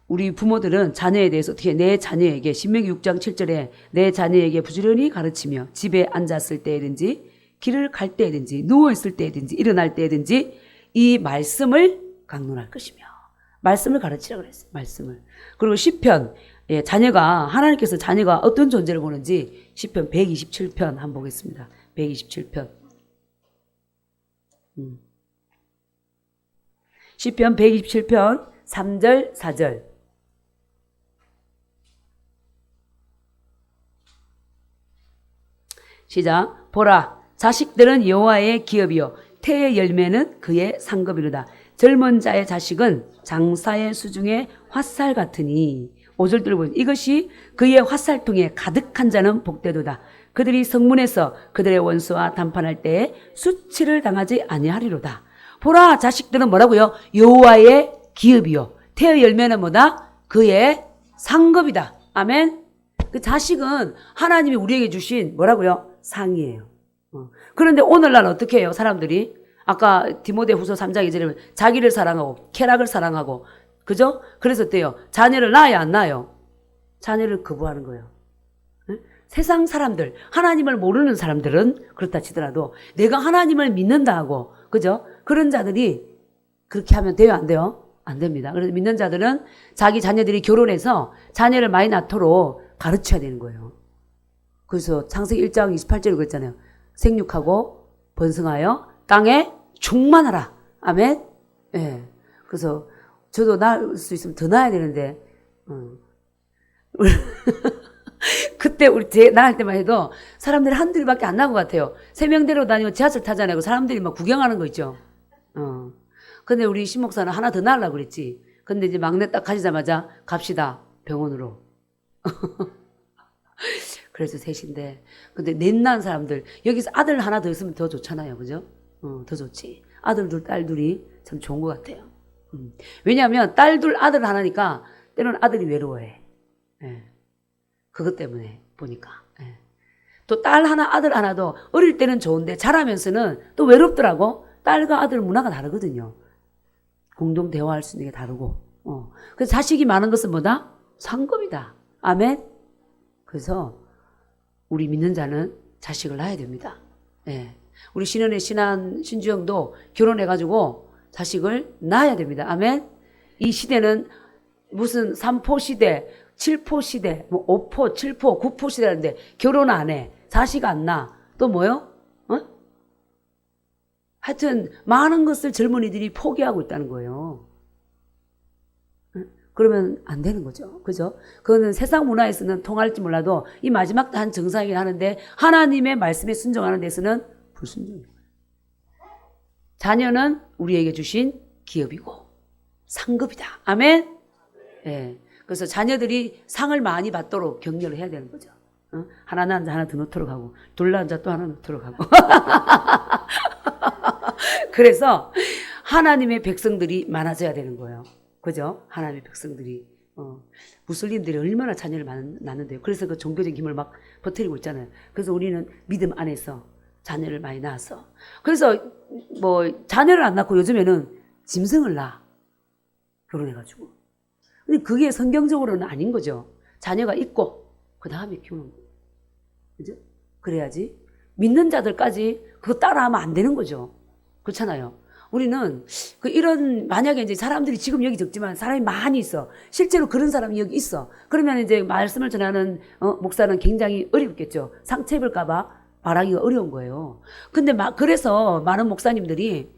우리 부모들은 자녀에 대해서 어떻게 내 자녀에게 신명기 6장 7절에 내 자녀에게 부지런히 가르치며 집에 앉았을 때든지 길을 갈 때든지 누워있을 때든지 일어날 때든지 이 말씀을 강론할 것이며 말씀을 가르치라고 그랬어요. 말씀을. 그리고 시편 예, 하나님께서 자녀가 어떤 존재를 보는지 시편 127편 한번 보겠습니다. 127편 시편 127편 3절 4절 시작. 보라 자식들은 여호와의 기업이요 태의 열매는 그의 상급이로다. 젊은 자의 자식은 장사의 수중에 화살 같으니 5절 들어보니 이것이 그의 화살통에 가득한 자는 복되도다. 그들이 성문에서 그들의 원수와談판할 때에 수치를 당하지 아니하리로다. 보라 자식들은 뭐라고요? 여호와의 기업이요 태의 열매는 뭐다? 그의 상급이다. 아멘. 그 자식은 하나님이 우리에게 주신 뭐라고요? 상이에요. 그런데 오늘날 어떻게 해요? 사람들이 아까 디모데후서 3장 2절에 자기를 사랑하고 쾌락을 사랑하고 그죠? 그래서 어때요? 자녀를 낳아야 안 낳아요? 자녀를 거부하는 거예요. 세상 사람들, 하나님을 모르는 사람들은 그렇다 치더라도 내가 하나님을 믿는다 하고 그죠? 그런 자들이 그렇게 하면 돼요? 안 돼요? 안 됩니다. 그래서 믿는 자들은 자기 자녀들이 결혼해서 자녀를 많이 낳도록 가르쳐야 되는 거예요. 그래서 창세기 1장 28절에 그랬잖아요. 생육하고 번성하여 땅에 충만하라. 아멘? 예. 그래서 저도 낳을 수 있으면 더 낳아야 되는데, 그때 낳을 때만 해도 사람들이 한둘밖에 안 나온 것 같아요. 3명대로 다니고 지하철 타잖아요. 사람들이 막 구경하는 거 있죠. 근데 우리 신목사는 하나 더 낳으려고 그랬지. 근데 이제 막내 딱 가지자마자 갑시다. 병원으로. 그래서 셋인데. 근데 넷 낳은 사람들, 여기서 아들 하나 더 있으면 더 좋잖아요. 그죠? 더 좋지. 아들 둘, 딸 둘이 참 좋은 것 같아요. 왜냐하면 딸 둘, 아들 하나니까 때로는 아들이 외로워해. 예. 그것 때문에 보니까. 예. 또 딸 하나, 아들 하나도 어릴 때는 좋은데 자라면서는 또 외롭더라고. 딸과 아들 문화가 다르거든요. 공동 대화할 수 있는 게 다르고. 그래서 자식이 많은 것은 뭐다? 상급이다. 아멘? 그래서 우리 믿는 자는 자식을 낳아야 됩니다. 예. 우리 신현의 신주영도 결혼해가지고 자식을 낳아야 됩니다. 아멘? 이 시대는 무슨 3포 시대, 7포 시대, 뭐 5포, 7포, 9포 시대라는데 결혼 안 해. 자식 안 낳아. 또 뭐요? 하여튼 많은 것을 젊은이들이 포기하고 있다는 거예요. 그러면 안 되는 거죠. 그죠? 그거는 세상 문화에서는 통할지 몰라도 이 마지막 한 정상이긴 하는데 하나님의 말씀에 순종하는 데서는 불순종이에요. 자녀는 우리에게 주신 기업이고 상급이다. 아멘? 예. 그래서 자녀들이 상을 많이 받도록 격려를 해야 되는 거죠. 하나 낳은 자 하나 더 놓도록 하고 둘 낳은 자 또 하나 놓도록 하고 그래서 하나님의 백성들이 많아져야 되는 거예요. 그죠? 하나님의 백성들이 무슬림들이 얼마나 자녀를 낳는데요. 그래서 그 종교적인 힘을 막 버티고 있잖아요. 그래서 우리는 믿음 안에서 자녀를 많이 낳아서 그래서 뭐 자녀를 안 낳고 요즘에는 짐승을 낳아 결혼해가지고. 근데 그게 성경적으로는 아닌 거죠. 자녀가 있고 그 다음에 키우는 거예요. 그죠? 그래야지 믿는 자들까지 그거 따라하면 안 되는 거죠. 그렇잖아요. 우리는 이런 만약에 이제 사람들이 지금 여기 적지만 사람이 많이 있어. 실제로 그런 사람이 여기 있어. 그러면 이제 말씀을 전하는 목사는 굉장히 어렵겠죠. 상처 입을까봐 말하기가 어려운 거예요. 근데 그래서 많은 목사님들이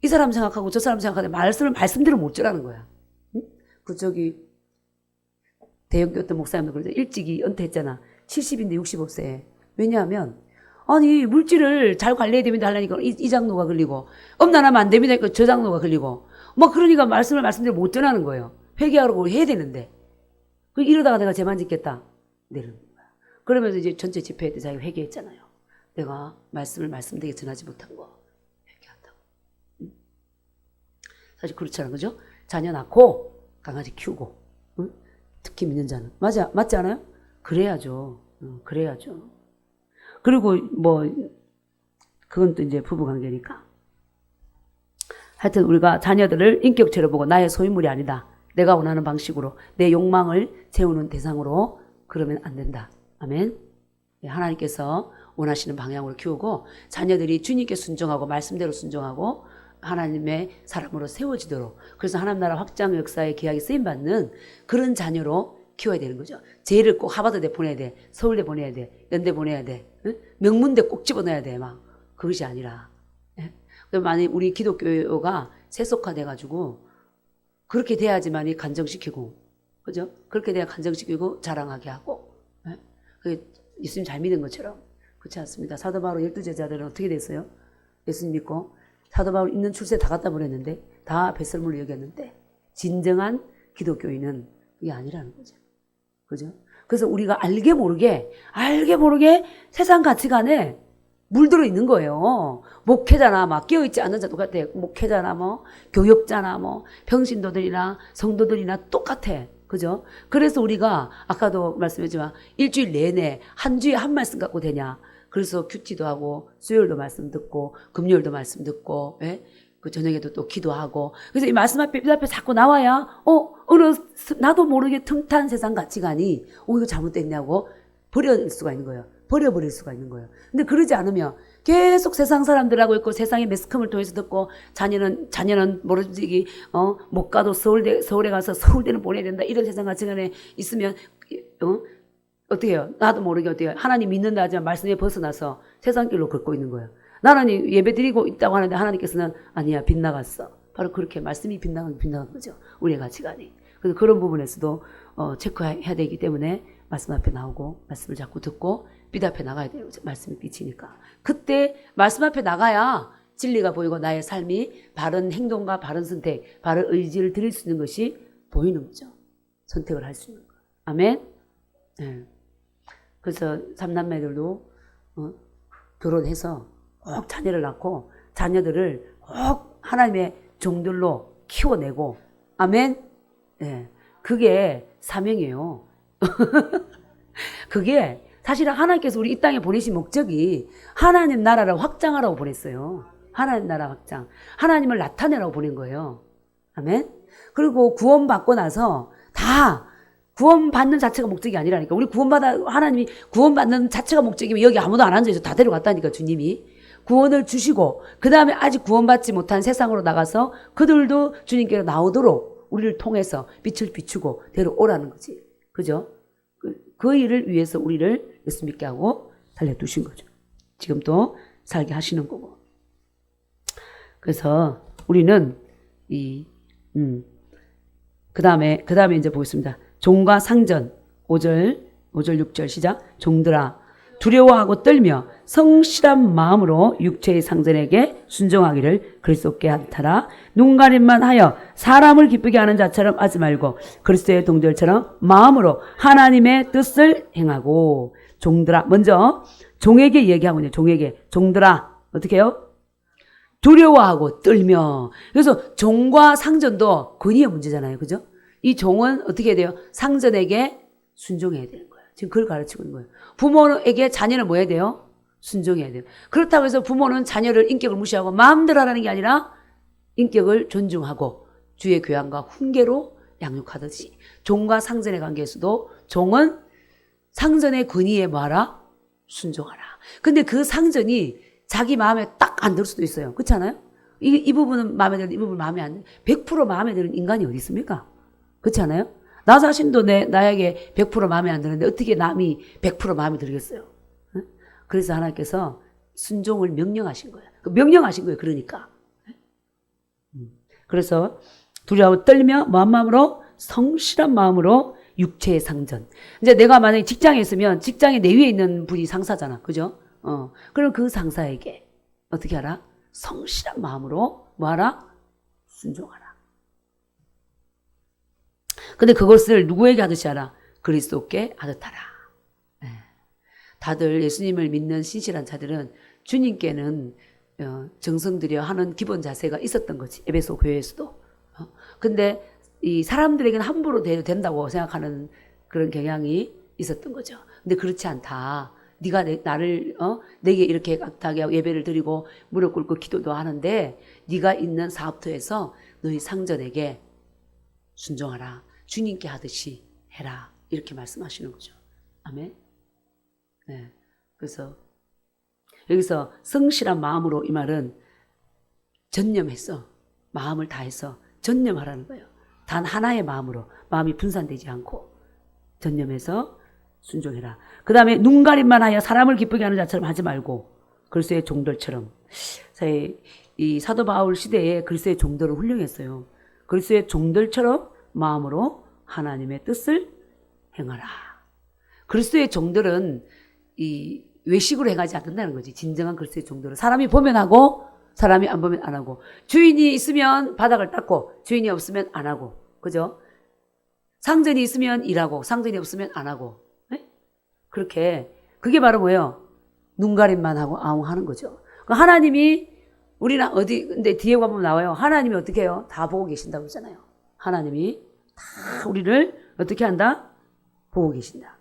이 사람 생각하고 저 사람 생각하는데 말씀대로 못 전하는 거야. 응? 대형교 어떤 목사님도 그러죠. 일찍이 은퇴했잖아. 70인데 65세. 왜냐하면 아니 물질을 잘 관리해야 됩니다 하려니까 이 장로가 걸리고 엄난하면 안 됩니다 하니까 저 장로가 걸리고 그러니까 말씀대로 못 전하는 거예요. 회개하라고 해야 되는데 이러다가 내가 죄만 짓겠다 내려는 거야. 그러면서 이제 전체 집회 때 자기가 회개했잖아요. 내가 말씀되게 전하지 못한 거 회개한다고. 사실 그렇잖아, 그죠? 자녀 낳고 강아지 키우고 응? 특히 믿는 자는 맞지 않아요? 그래야죠. 그래야죠. 그리고 그건 또 이제 부부 관계니까. 하여튼 우리가 자녀들을 인격체로 보고 나의 소유물이 아니다. 내가 원하는 방식으로 내 욕망을 채우는 대상으로 그러면 안 된다. 아멘. 하나님께서 원하시는 방향으로 키우고 자녀들이 주님께 순종하고 말씀대로 순종하고 하나님의 사람으로 세워지도록 그래서 하나님 나라 확장 역사의 기약이 쓰임받는 그런 자녀로 키워야 되는 거죠. 쟤를 꼭 하버드대 보내야 돼. 서울대 보내야 돼. 연대 보내야 돼. 응? 명문대 꼭 집어넣어야 돼. 그것이 아니라. 예? 만약 우리 기독교가 세속화돼가지고 그렇게 돼야지만이 간정시키고, 그죠? 그렇게 돼야 간정시키고 자랑하게 하고. 예? 그게 예수님 잘 믿은 것처럼. 그렇지 않습니다. 사도 바울 12제자들은 어떻게 됐어요? 예수님 믿고 사도 바울 있는 출세 다 갖다 버렸는데 다 배설물로 여겼는데 진정한 기독교인은 그게 아니라는 거죠. 그죠? 그래서 우리가 알게 모르게 세상 가치관에 물들어 있는 거예요. 목회자나 깨어있지 않는 자 똑같아. 목회자나 교역자나 평신도들이나 성도들이나 똑같아. 그죠? 그래서 우리가 아까도 말씀했지만 일주일 내내 한 주에 한 말씀 갖고 되냐. 그래서 큐티도 하고 수요일도 말씀 듣고 금요일도 말씀 듣고 그 저녁에도 또 기도하고 그래서 이 말씀 앞에 자꾸 나와야 어느 나도 모르게 틈탄 세상 가치관이 이거 잘못됐냐고 버려버릴 수가 있는 거예요. 근데 그러지 않으면 계속 세상 사람들하고 있고 세상의 매스컴을 통해서 듣고 자녀는 모르지 못 가도 서울에 가서 서울대는 보내야 된다 이런 세상 가치관에 있으면 어떻게 해요? 나도 모르게 어떻게 해요? 하나님 믿는다 하지만 말씀에 벗어나서 세상 길로 걷고 있는 거예요. 나는 예배 드리고 있다고 하는데 하나님께서는 아니야 빗나갔어. 바로 그렇게 말씀이 빗나간 거죠. 우리의 가치관이. 그래서 그런 부분에서도 체크해야 되기 때문에 말씀 앞에 나오고 말씀을 자꾸 듣고 빛 앞에 나가야 돼요. 말씀이 빛이니까. 그때 말씀 앞에 나가야 진리가 보이고 나의 삶이 바른 행동과 바른 선택, 바른 의지를 드릴 수 있는 것이 보이는 거죠. 선택을 할 수 있는 거예요. 아멘. 네. 그래서 삼남매들도 결혼해서 꼭 자녀를 낳고 자녀들을 꼭 하나님의 종들로 키워내고 아멘. 네. 그게 사명이에요. 그게 사실은 하나님께서 우리 이 땅에 보내신 목적이 하나님 나라를 확장하라고 보냈어요. 하나님 나라 확장. 하나님을 나타내라고 보낸 거예요. 아멘. 그리고 구원받고 나서 다 구원받는 자체가 목적이 아니라니까. 우리 하나님이 구원받는 자체가 목적이면 여기 아무도 안 앉아있어. 다 데려갔다니까, 주님이. 구원을 주시고, 그 다음에 아직 구원받지 못한 세상으로 나가서 그들도 주님께로 나오도록 우리를 통해서 빛을 비추고 데려오라는 거지. 그죠? 그 일을 위해서 우리를 예수 믿게 하고 살려두신 거죠. 지금 또 살게 하시는 거고. 그래서 우리는 그 다음에 이제 보겠습니다. 종과 상전 5절 6절 시작. 종들아 두려워하고 떨며 성실한 마음으로 육체의 상전에게 순종하기를 그리스도께 한타라. 눈가림만 하여 사람을 기쁘게 하는 자처럼 하지 말고 그리스도의 동들처럼 마음으로 하나님의 뜻을 행하고. 종들아, 먼저 종에게 얘기하고 있네요. 종들아 어떻게 해요? 두려워하고 떨며. 그래서 종과 상전도 권위의 문제잖아요. 그죠? 이 종은 어떻게 해야 돼요? 상전에게 순종해야 되는 거예요. 지금 그걸 가르치고 있는 거예요. 부모에게 자녀는 뭐 해야 돼요? 순종해야 돼요. 그렇다고 해서 부모는 자녀를 인격을 무시하고 마음대로 하라는 게 아니라 인격을 존중하고 주의 교양과 훈계로 양육하듯이 종과 상전의 관계에서도 종은 상전의 권위에 뭐하라? 순종하라. 근데 그 상전이 자기 마음에 딱 안 들 수도 있어요. 그렇지 않아요? 이 부분은 마음에 드는데 이 부분은 마음에 안 드는 100% 마음에 드는 인간이 어디 있습니까? 그렇지 않아요? 나 자신도 나에게 100% 마음에 안 드는데 어떻게 남이 100% 마음에 들겠어요? 응? 그래서 하나님께서 순종을 명령하신 거예요. 명령하신 거예요. 그러니까. 그래서 두려워 떨며 뭐한 마음으로? 성실한 마음으로 육체의 상전. 이제 내가 만약에 직장에 있으면 직장에 내 위에 있는 분이 상사잖아. 그죠? 그럼 그 상사에게 어떻게 하라? 성실한 마음으로 뭐하라? 순종하라. 근데 그것을 누구에게 하듯이 하라? 그리스도께 하듯 하라. 다들 예수님을 믿는 신실한 자들은 주님께는 정성 들여 하는 기본 자세가 있었던 거지. 에베소 교회에서도. 근데 이 사람들에게는 함부로 된다고 생각하는 그런 경향이 있었던 거죠. 근데 그렇지 않다. 네가 내게 이렇게 깍하게 하고 예배를 드리고 무릎 꿇고 기도도 하는데 네가 있는 사업터에서 너희 상전에게 순종하라. 주님께 하듯이 해라. 이렇게 말씀하시는 거죠. 아멘. 네. 그래서 여기서 성실한 마음으로 이 말은 전념해서 마음을 다해서 전념하라는 거예요. 단 하나의 마음으로 마음이 분산되지 않고 전념해서 순종해라. 그 다음에 눈가림만 하여 사람을 기쁘게 하는 자처럼 하지 말고 그리스도의 종들처럼. 이 사도 바울 시대에 그리스도의 종들은 훌륭했어요. 그리스도의 종들처럼 마음으로 하나님의 뜻을 행하라. 그리스도의 종들은 이 외식으로 행하지 않는다는 거지. 진정한 그리스도의 종들은 사람이 보면 하고 사람이 안 보면 안 하고, 주인이 있으면 바닥을 닦고 주인이 없으면 안 하고, 그죠? 상전이 있으면 일하고 상전이 없으면 안 하고. 네? 그렇게 그게 바로 뭐예요? 눈가림만 하고 아웅하는 거죠. 하나님이 우리는 근데 뒤에 가보면 나와요. 하나님이 어떻게 해요? 다 보고 계신다고 그러잖아요. 하나님이 다 우리를 어떻게 한다? 보고 계신다.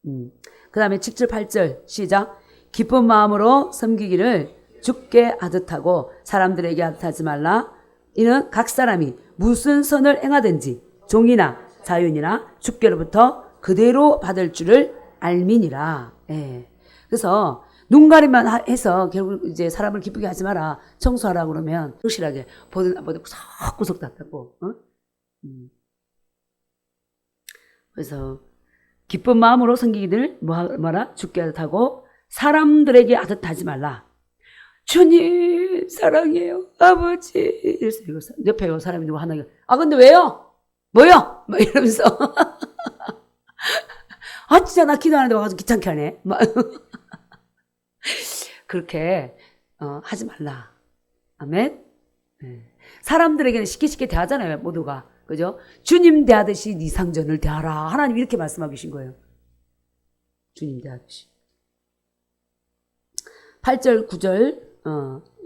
그 다음에 7절 8절 시작. 기쁜 마음으로 섬기기를 주께 하듯 하고 사람들에게 하듯 하지 말라. 이는 각 사람이 무슨 선을 행하든지 종이나 자윤이나 주께로부터 그대로 받을 줄을 알미니라. 예. 그래서 눈가림만 해서 결국 이제 사람을 기쁘게 하지 마라. 청소하라 그러면 확실하게 보든 안 보든 구석구석 닦고. 그래서 기쁜 마음으로 섬기기를 뭐라? 주께 하듯 하고 사람들에게 하듯 하지 말라. 주님 사랑해요 아버지 이랬어요. 옆에 사람이 누구 하나 근데 왜요? 뭐요? 막 이러면서 진짜 나 기도하는데 와가지고 귀찮게 하네. 그렇게 하지 말라. 아멘. 네. 사람들에게는 쉽게 대하잖아요. 모두가. 그죠? 주님 대하듯이 네 상전을 대하라. 하나님 이렇게 말씀하고 계신 거예요. 주님 대하듯이. 8절 9절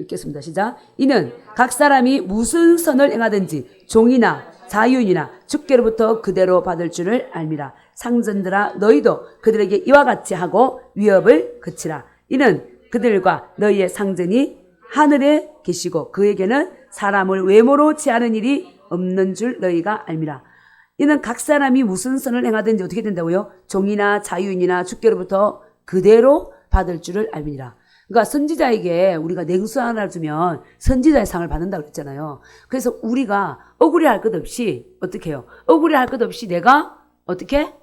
읽겠습니다. 시작. 이는 각 사람이 무슨 선을 행하든지 종이나 자윤이나 주께로부터 그대로 받을 줄을 알미라. 상전들아 너희도 그들에게 이와 같이 하고 위협을 그치라. 이는 그들과 너희의 상전이 하늘에 계시고 그에게는 사람을 외모로 취하는 일이 없는 줄 너희가 알미라. 이는 각 사람이 무슨 선을 행하든지 어떻게 된다고요? 종이나 자윤이나 주께로부터 그대로 받을 줄을 알미라. 그러니까 선지자에게 우리가 냉수 하나를 주면 선지자의 상을 받는다고 그랬잖아요. 그래서 우리가 억울해할 것 없이 어떻게 해요? 억울해할 것 없이 내가 어떻게?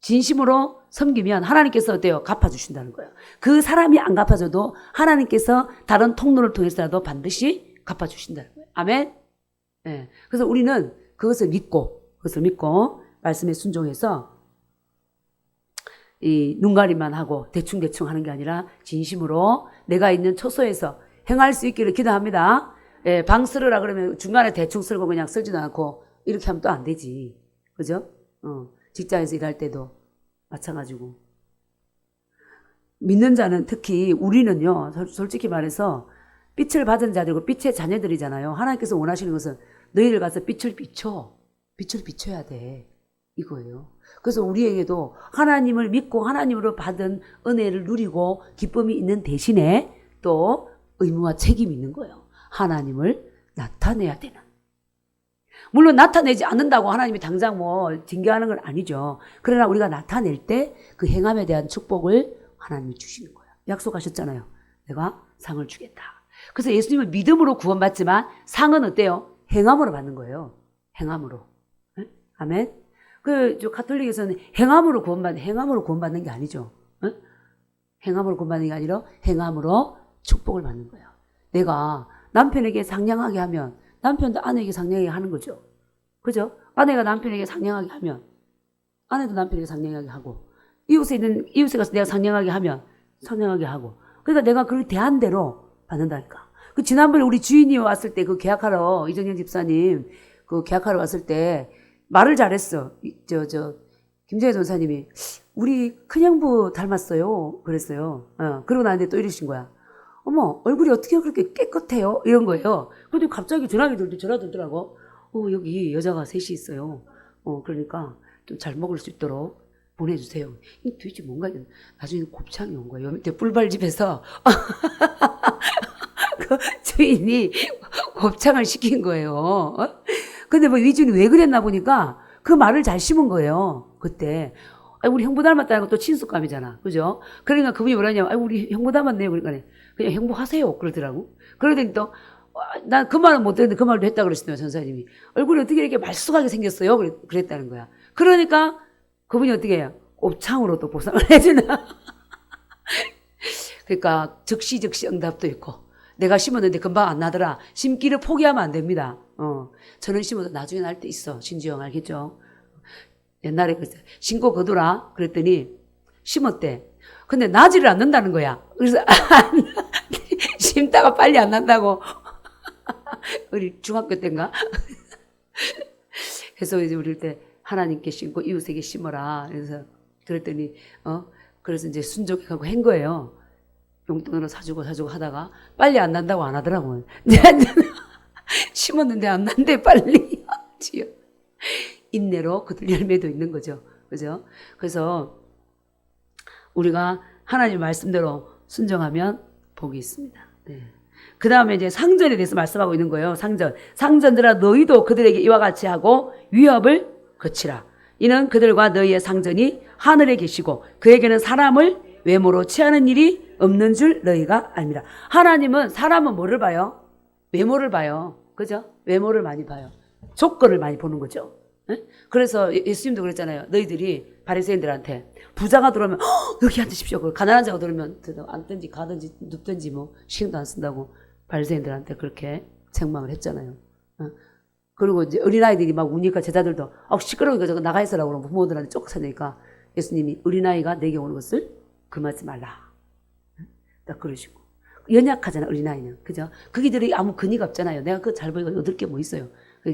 진심으로 섬기면 하나님께서 어때요? 갚아주신다는 거예요. 그 사람이 안 갚아줘도 하나님께서 다른 통로를 통해서라도 반드시 갚아주신다는 거예요. 아멘? 네. 그래서 우리는 그것을 믿고 말씀에 순종해서 이 눈가림만 하고 대충 하는 게 아니라 진심으로 내가 있는 처소에서 행할 수 있기를 기도합니다. 예, 방 쓸으라 그러면 중간에 대충 쓸고 그냥 쓸지도 않고 이렇게 하면 또 안 되지. 그죠? 직장에서 일할 때도 마찬가지고. 믿는 자는 특히 우리는요, 솔직히 말해서 빛을 받은 자들이고 빛의 자녀들이잖아요. 하나님께서 원하시는 것은 너희들 가서 빛을 비춰야 돼. 이거예요. 그래서 우리에게도 하나님을 믿고 하나님으로 받은 은혜를 누리고 기쁨이 있는 대신에 또 의무와 책임이 있는 거예요. 하나님을 나타내야 되는. 물론 나타내지 않는다고 하나님이 당장 징계하는 건 아니죠. 그러나 우리가 나타낼 때 그 행함에 대한 축복을 하나님이 주시는 거예요. 약속하셨잖아요. 내가 상을 주겠다. 그래서 예수님은 믿음으로 구원받지만 상은 어때요? 행함으로 받는 거예요. 행함으로. 네? 아멘. 저 가톨릭에서는 행함으로 구원받는 게 아니죠. 네? 행함으로 구원받는 게 아니라 행함으로 축복을 받는 거예요. 내가 남편에게 상냥하게 하면 남편도 아내에게 상냥하게 하는 거죠. 그죠? 아내가 남편에게 상냥하게 하면 아내도 남편에게 상냥하게 하고, 이웃에 가서 내가 상냥하게 하면 상냥하게 하고, 그러니까 내가 그렇게 대한 대로 받는다니까. 지난번에 우리 주인이 왔을 때 계약하러, 이정현 집사님 계약하러 왔을 때 말을 잘했어. 김재희 전사님이 우리 큰형부 닮았어요. 그랬어요. 그러고 나한테 또 이러신 거야. 어머, 얼굴이 어떻게 그렇게 깨끗해요? 이런 거예요. 근데 갑자기 전화 들더라고. 여기 여자가 셋이 있어요. 그러니까 좀 잘 먹을 수 있도록 보내주세요. 이 도대체 뭔가, 나중에 곱창이 온 거예요. 밑에 꿀발집에서 그 주인이 곱창을 시킨 거예요. 근데 위주는 왜 그랬나 보니까 그 말을 잘 심은 거예요. 그때. 우리 형부 닮았다는 것도 친숙감이잖아. 그죠? 그러니까 그분이 뭐라 하냐면, 우리 형부 닮았네요. 그러니까 그냥 형부 하세요. 그러더라고. 그러더니 또, 난 그 말은 못 듣는데 그 말도 했다 그러시더라고요. 전사님이. 얼굴이 어떻게 이렇게 말쑥하게 생겼어요? 그랬다는 거야. 그러니까 그분이 어떻게 해요? 곱창으로 또 보상을 해주나. 그러니까 즉시 응답도 있고, 내가 심었는데 금방 안 나더라. 심기를 포기하면 안 됩니다. 저는 심어도 나중에 날 때 있어. 신지영 알겠죠? 옛날에 신고 거두라 그랬더니 심었대. 근데 나지를 않는다는 거야. 그래서 심다가 빨리 안 난다고. 우리 중학교 때인가? 그래서 이제 우리 때 하나님께 심고 이웃에게 심어라. 그래서 그랬더니 그래서 이제 순종하고 한 거예요. 용돈으로 사주고 하다가 빨리 안 난다고 안 하더라고요. 심었는데 안 난대 빨리. 인내로 그들 열매도 있는 거죠. 그죠? 그래서 우리가 하나님 말씀대로 순종하면 복이 있습니다. 네. 그 다음에 이제 상전에 대해서 말씀하고 있는 거예요. 상전들아 너희도 그들에게 이와 같이 하고 위협을 거치라. 이는 그들과 너희의 상전이 하늘에 계시고 그에게는 사람을 외모로 취하는 일이 없는 줄 너희가 압니다. 하나님은 사람은 뭐를 봐요? 외모를 봐요. 그죠? 외모를 많이 봐요. 조건을 많이 보는 거죠. 네? 그래서 예수님도 그랬잖아요. 너희들이 바리새인들한테 부자가 들어오면 여기 앉으십시오. 가난한 자가 들어오면 앉든지 가든지 눕든지 신경도 안 쓴다고 바리새인들한테 그렇게 책망을 했잖아요. 그리고 이제 어린아이들이 막 우니까 제자들도 시끄러우니까 저거 나가 있으라고 그러면 부모들한테 쫓아내니까 예수님이 어린아이가 내게 오는 것을 금하지 말라. 딱 그러시고. 연약하잖아 어린아이는. 그죠? 그기들이 아무 근위가 없잖아요. 내가 그거 잘 보니까 얻을 게 뭐 있어요.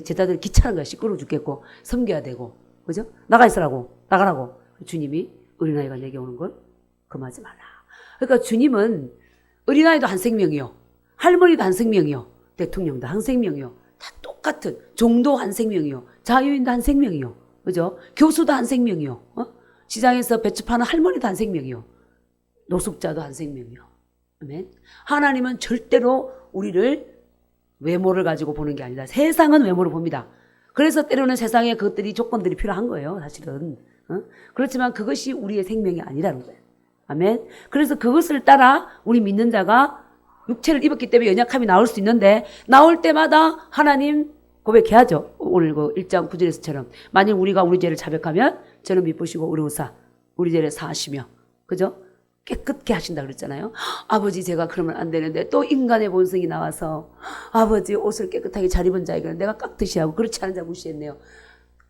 제자들이 귀찮은 거야. 시끄러워 죽겠고 섬겨야 되고. 그죠? 나가 있으라고. 나가라고. 주님이 어린아이가 내게 오는 걸 금하지 말라. 그러니까 주님은 어린아이도 한 생명이요. 할머니도 한 생명이요. 대통령도 한 생명이요. 다 똑같은 종도 한 생명이요. 자유인도 한 생명이요. 그죠? 교수도 한 생명이요. 시장에서 배추 파는 할머니도 한 생명이요. 노숙자도 한 생명이요. 아멘. 하나님은 절대로 우리를 외모를 가지고 보는 게 아니다. 세상은 외모를 봅니다. 그래서 때로는 세상에 그것들이 조건들이 필요한 거예요. 사실은. 그렇지만 그것이 우리의 생명이 아니라는 거예요. 아멘. 그래서 그것을 따라 우리 믿는 자가 육체를 입었기 때문에 연약함이 나올 수 있는데 나올 때마다 하나님 고백해야죠. 오늘 1장 9절에서처럼 만일 우리가 우리 죄를 자백하면 저는 미쁘시고 의로우사 우리 죄를 사하시며 그죠? 깨끗게 하신다 그랬잖아요. 아버지 제가 그러면 안 되는데 또 인간의 본성이 나와서 아버지 옷을 깨끗하게 잘 입은 자에게는 내가 깍듯이 하고 그렇지 않은 자 무시했네요.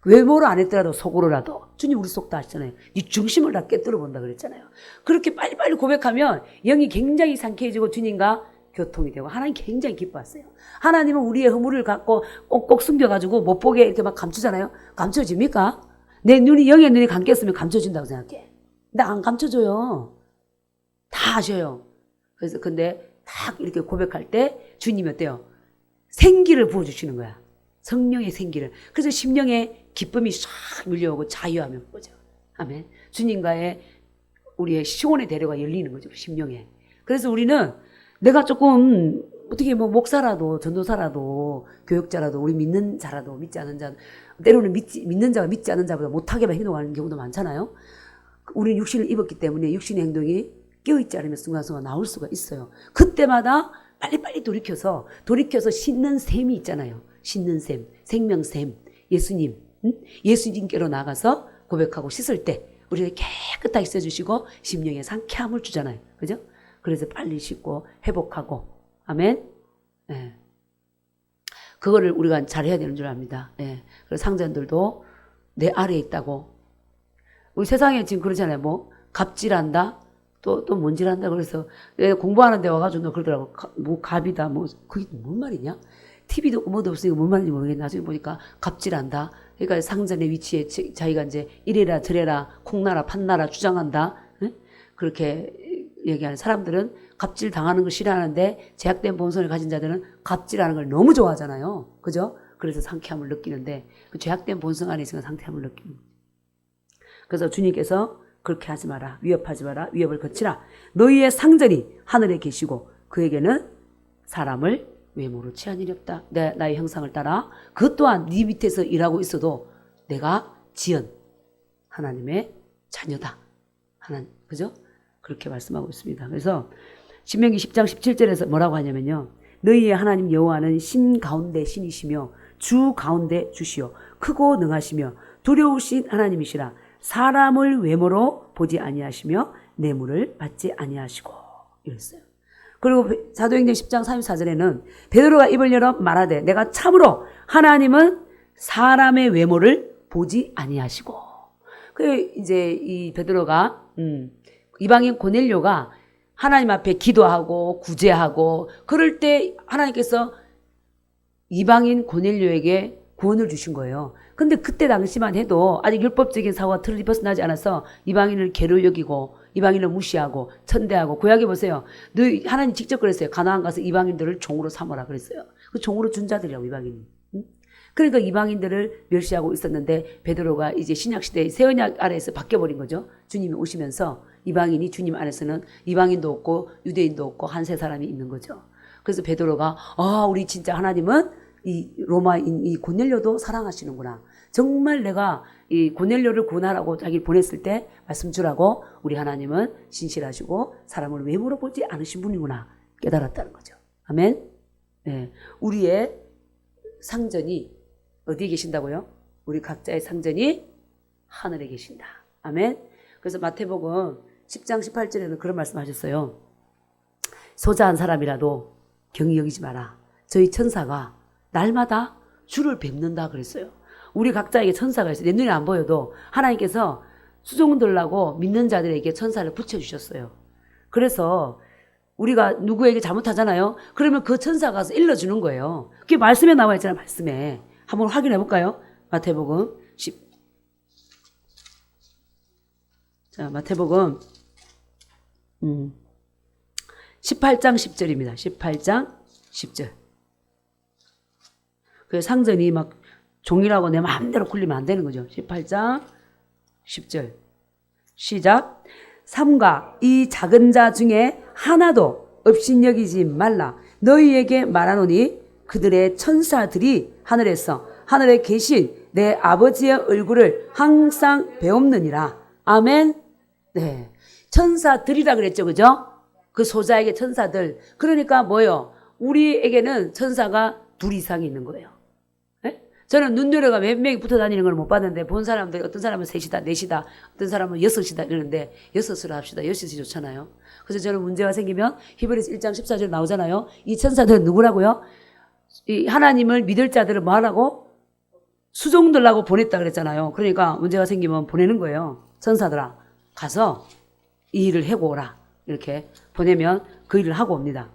외모로 안 했더라도 속으로라도 주님 우리 속 다 아시잖아요. 이 중심을 다 깨뜨려 본다 그랬잖아요. 그렇게 빨리빨리 고백하면 영이 굉장히 상쾌해지고 주님과 교통이 되고 하나님 굉장히 기뻐하세요. 하나님은 우리의 허물을 갖고 꼭꼭 숨겨가지고 못 보게 이렇게 막 감추잖아요. 감춰집니까? 내 눈이 영의 눈이 감겼으면 감춰진다고 생각해. 근데 안 감춰줘요. 다 아셔요. 그래서 근데 딱 이렇게 고백할 때 주님이 어때요? 생기를 부어주시는 거야. 성령의 생기를. 그래서 심령에 기쁨이 싹 밀려오고 자유함이 오는 거죠. 아멘. 주님과의 우리의 시온의 대로가 열리는 거죠. 심령에. 그래서 우리는 내가 조금 어떻게 목사라도 전도사라도 교역자라도 우리 믿는 자라도 믿지 않은 자 때로는 믿는 자가 믿지 않은 자보다 못하게만 행동하는 경우도 많잖아요. 우리는 육신을 입었기 때문에 육신의 행동이 깨어있지 않으면 순간순간 나올 수가 있어요. 그때마다 빨리빨리 돌이켜서 씻는 셈이 있잖아요. 씻는 셈, 생명샘, 예수님, 예수님께로 나가서 고백하고 씻을 때 우리를 깨끗하게 씻어주시고 심령에 상쾌함을 주잖아요. 그죠? 그래서 빨리 씻고 회복하고, 아멘. 예. 그거를 우리가 잘해야 되는 줄 압니다. 예. 그래서 상전들도 내 아래에 있다고. 우리 세상에 지금 그러잖아요. 뭐 갑질한다, 또 뭔질한다. 그래서 공부하는 데 와가지고 너 그러더라고. 뭐 갑이다, 뭐 그게 뭔 말이냐? TV도 없고 뭐도 없으니까 뭔 말인지 모르겠는데 나중에 보니까 갑질한다. 그러니까 상전의 위치에 자기가 이제 이래라 저래라 콩나라 판나라 주장한다. 예? 그렇게 얘기하는 사람들은 갑질 당하는 걸 싫어하는데 제약된 본성을 가진 자들은 갑질하는 걸 너무 좋아하잖아요. 그죠? 그래서 상쾌함을 느끼는데 그 제약된 본성 안에 있으면 상쾌함을 느끼는 거예요. 그래서 주님께서 그렇게 하지 마라. 위협하지 마라. 위협을 거치라. 너희의 상전이 하늘에 계시고 그에게는 사람을 외모로 취한 일이 없다. 나의 형상을 따라 그것 또한 네 밑에서 일하고 있어도 내가 지은 하나님의 자녀다. 그죠? 그렇게 말씀하고 있습니다. 그래서 신명기 10장 17절에서 뭐라고 하냐면요. 너희의 하나님 여호와는 신 가운데 신이시며 주 가운데 주시오. 크고 능하시며 두려우신 하나님이시라. 사람을 외모로 보지 아니하시며 뇌물을 받지 아니하시고 이랬어요. 그리고 사도행전 10장 34절에는 베드로가 입을 열어 말하되 내가 참으로 하나님은 사람의 외모를 보지 아니하시고. 그 이제 이 베드로가 이방인 고넬료가 하나님 앞에 기도하고 구제하고 그럴 때 하나님께서 이방인 고넬료에게 구원을 주신 거예요. 근데 그때 당시만 해도 아직 율법적인 사고가 틀이 벗어나지 않아서 이방인을 개로 여기고 이방인을 무시하고 천대하고 구약에 보세요. 하나님 직접 그랬어요. 가나안 가서 이방인들을 종으로 삼으라 그랬어요. 그 종으로 준 자들이라고 이방인이. 그러니까 이방인들을 멸시하고 있었는데 베드로가 이제 신약시대의 새 언약 아래에서 바뀌어버린 거죠. 주님이 오시면서 이방인이 주님 안에서는 이방인도 없고 유대인도 없고 한 세 사람이 있는 거죠. 그래서 베드로가 우리 진짜 하나님은 이 로마인 이 고넬료도 사랑하시는구나. 정말 내가 이 고넬료를 구원하라고 자기를 보냈을 때 말씀 주라고 우리 하나님은 신실하시고 사람을 외모로 보지 않으신 분이구나 깨달았다는 거죠. 아멘. 네. 우리의 상전이 어디에 계신다고요? 우리 각자의 상전이 하늘에 계신다. 아멘. 그래서 마태복음 10장 18절에는 그런 말씀하셨어요. 소자한 사람이라도 경히 여기지 마라. 저희 천사가 날마다 주를 뵙는다 그랬어요. 우리 각자에게 천사가 있어요. 내 눈에 안 보여도 하나님께서 수종들라고 믿는 자들에게 천사를 붙여주셨어요. 그래서 우리가 누구에게 잘못하잖아요. 그러면 그 천사가 가서 일러주는 거예요. 그게 말씀에 나와 있잖아요. 말씀에. 한번 확인해 볼까요? 마태복음 10. 자, 마태복음 18장 10절입니다. 18장 10절. 그 상전이 막 종이라고 내 마음대로 굴리면 안 되는 거죠. 18장 10절. 시작. 삼가 이 작은 자 중에 하나도 업신여기지 말라. 너희에게 말하노니 그들의 천사들이 하늘에 계신 내 아버지의 얼굴을 항상 배옵느니라. 아멘. 네. 천사들이라 그랬죠. 그죠? 그 소자에게 천사들. 그러니까 뭐요? 우리에게는 천사가 둘 이상이 있는 거예요. 네? 저는 눈노래가 몇 명이 붙어 다니는 걸 못 봤는데 본 사람들 어떤 사람은 셋이다, 넷이다, 어떤 사람은 여섯이다 이러는데 여섯으로 합시다. 여섯이 좋잖아요. 그래서 저는 문제가 생기면 히브리서 1장 14절 나오잖아요. 이 천사들은 누구라고요? 이 하나님을 믿을 자들을 뭐 하라고? 수종들라고 보냈다 그랬잖아요. 그러니까 문제가 생기면 보내는 거예요. 천사들아 가서 이 일을 해고 오라. 이렇게 보내면 그 일을 하고 옵니다.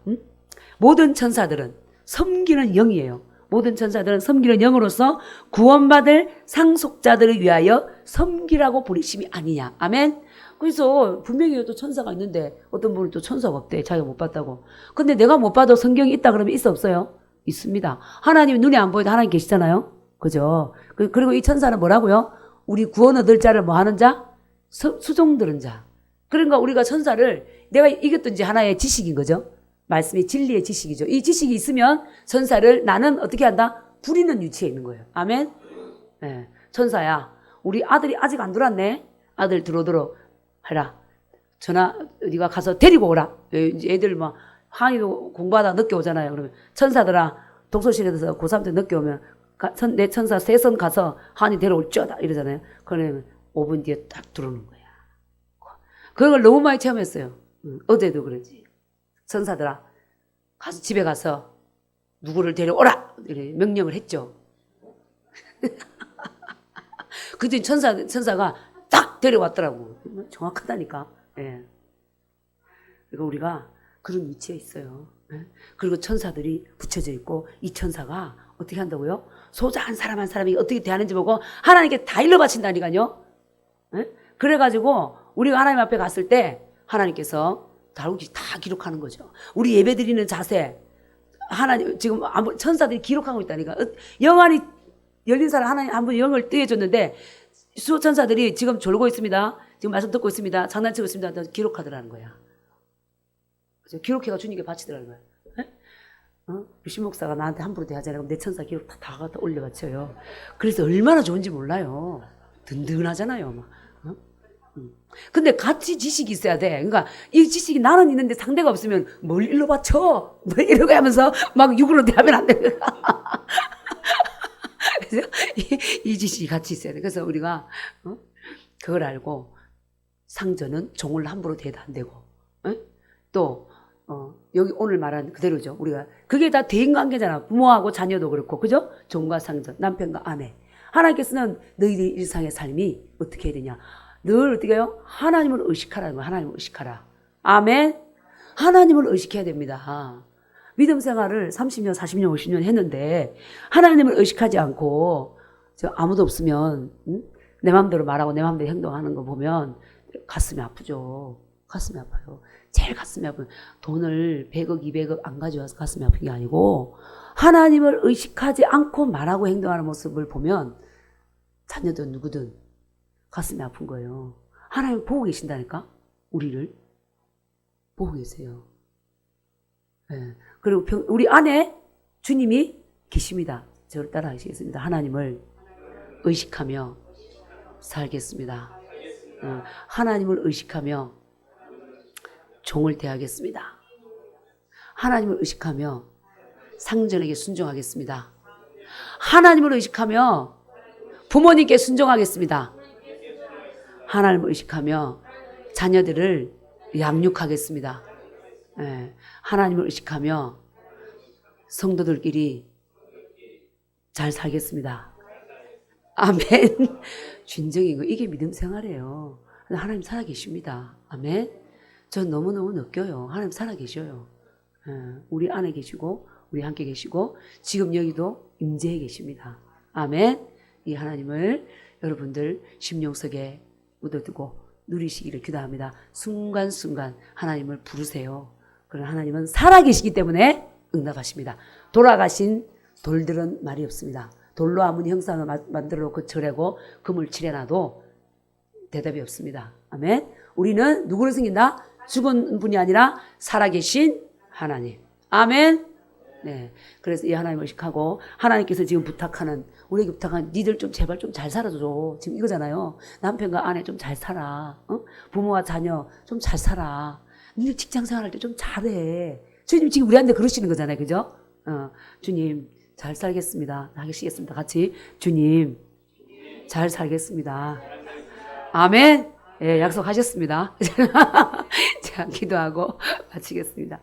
모든 천사들은 섬기는 영이에요. 모든 천사들은 섬기는 영으로서 구원받을 상속자들을 위하여 섬기라고 보내심이 아니냐. 아멘. 그래서 분명히 또 천사가 있는데 어떤 분은 또 천사가 없대. 자기가 못 봤다고. 근데 내가 못 봐도 성경이 있다 그러면 있어 없어요? 있습니다. 하나님이 눈에 안 보여도 하나님 계시잖아요. 그죠? 그리고 이 천사는 뭐라고요? 우리 구원 얻을 자를 뭐 하는 자? 수종 들은 자. 그러니까 우리가 천사를 내가 이겼든지 하나의 지식인 거죠. 말씀이 진리의 지식이죠. 이 지식이 있으면 천사를 나는 어떻게 한다? 부리는 위치에 있는 거예요. 아멘. 네. 천사야, 우리 아들이 아직 안 들어왔네. 아들 들어오도록 해라. 네가 가서 데리고 오라. 애들 막 항이도 공부하다 늦게 오잖아요. 그러면 천사들아 독서실에서 고3 때 늦게 오면 내 천사 세 선 가서 한이 데려올 쩌다 이러잖아요. 그러면 5분 뒤에 딱 들어오는 거야. 그런 걸 너무 많이 체험했어요. 어제도 그랬지. 천사들아 가서 집에 가서 누구를 데려오라 이렇게 명령을 했죠. 그랬더니 천사가 딱 데려왔더라고. 정확하다니까. 예. 그러니까 우리가 그런 위치에 있어요. 예? 그리고 천사들이 붙여져 있고 이 천사가 어떻게 한다고요? 소자 한 사람이 어떻게 대하는지 보고 하나님께 다 일러 바친다니까요. 예? 그래가지고 우리가 하나님 앞에 갔을 때 하나님께서 다루기 다 기록하는 거죠. 우리 예배 드리는 자세 하나님 지금 천사들이 기록하고 있다니까. 영안이 열린 사람 하나님 한 분 영을 떼어줬는데 수천사들이 지금 졸고 있습니다. 지금 말씀 듣고 있습니다. 장난치고 있습니다. 기록하더라는 거야. 기록해가 주님께 바치더라는 거야. 유신 목사가 나한테 함부로 대하잖아요. 그럼 내 천사 기록 다 갖다 올려 바쳐요. 그래서 얼마나 좋은지 몰라요. 든든하잖아요. 막. 근데 같이 지식이 있어야 돼. 그러니까 이 지식이 나는 있는데 상대가 없으면 뭘 일로 바쳐? 뭐 이러고 하면서 막 육으로 대하면 안 돼. 그래서 이 지식이 같이 있어야 돼. 그래서 우리가 그걸 알고 상전은 종을 함부로 대도 안 되고 또 여기 오늘 말한 그대로죠. 우리가 그게 다 대인관계잖아. 부모하고 자녀도 그렇고 그죠? 종과 상전, 남편과 아내. 하나님께서는 너희들의 일상의 삶이 어떻게 해야 되냐? 늘 어떻게 해요? 하나님을 의식하라는 거야. 하나님을 의식하라. 아멘. 하나님을 의식해야 됩니다. 믿음 생활을 30년, 40년, 50년 했는데 하나님을 의식하지 않고 아무도 없으면 내 마음대로 말하고 내 마음대로 행동하는 거 보면 가슴이 아프죠. 가슴이 아파요. 제일 가슴이 아픈 돈을 100억, 200억 안 가져와서 가슴이 아픈 게 아니고 하나님을 의식하지 않고 말하고 행동하는 모습을 보면 자녀든 누구든 가슴이 아픈 거예요. 하나님 보고 계신다니까? 우리를 보고 계세요. 네. 그리고 우리 안에 주님이 계십니다. 저를 따라 하시겠습니다. 하나님을 의식하며 살겠습니다. 하나님을 의식하며 종을 대하겠습니다. 하나님을 의식하며 상전에게 순종하겠습니다. 하나님을 의식하며 부모님께 순종하겠습니다. 하나님을 의식하며 자녀들을 양육하겠습니다. 네. 하나님을 의식하며 성도들끼리 잘 살겠습니다. 아멘. 진정이고 이게 믿음 생활이에요. 하나님 살아계십니다. 아멘. 전 너무너무 느껴요. 하나님 살아계셔요. 우리 안에 계시고 우리 함께 계시고 지금 여기도 임재해 계십니다. 아멘. 이 하나님을 여러분들 심령속에 묻어두고 누리시기를 기도합니다. 순간순간 하나님을 부르세요. 그러나 하나님은 살아계시기 때문에 응답하십니다. 돌아가신 돌들은 말이 없습니다. 돌로 아무리 형상을 만들어 놓고 절하고 금을 칠해놔도 대답이 없습니다. 아멘. 우리는 누구를 섬긴다? 죽은 분이 아니라 살아계신 하나님. 아멘. 네. 그래서 이 하나님을 의식하고 하나님께서 지금 부탁하는 우리에게 부탁하는 니들 좀 제발 좀 잘 살아줘. 지금 이거잖아요. 남편과 아내 좀 잘 살아. 부모와 자녀 좀 잘 살아. 니들 직장 생활할 때 좀 잘해. 주님 지금 우리한테 그러시는 거잖아요. 그죠? 주님 잘 살겠습니다. 하시겠습니다. 같이 주님 잘 살겠습니다. 아멘. 예, 약속하셨습니다. 자, 기도하고 마치겠습니다.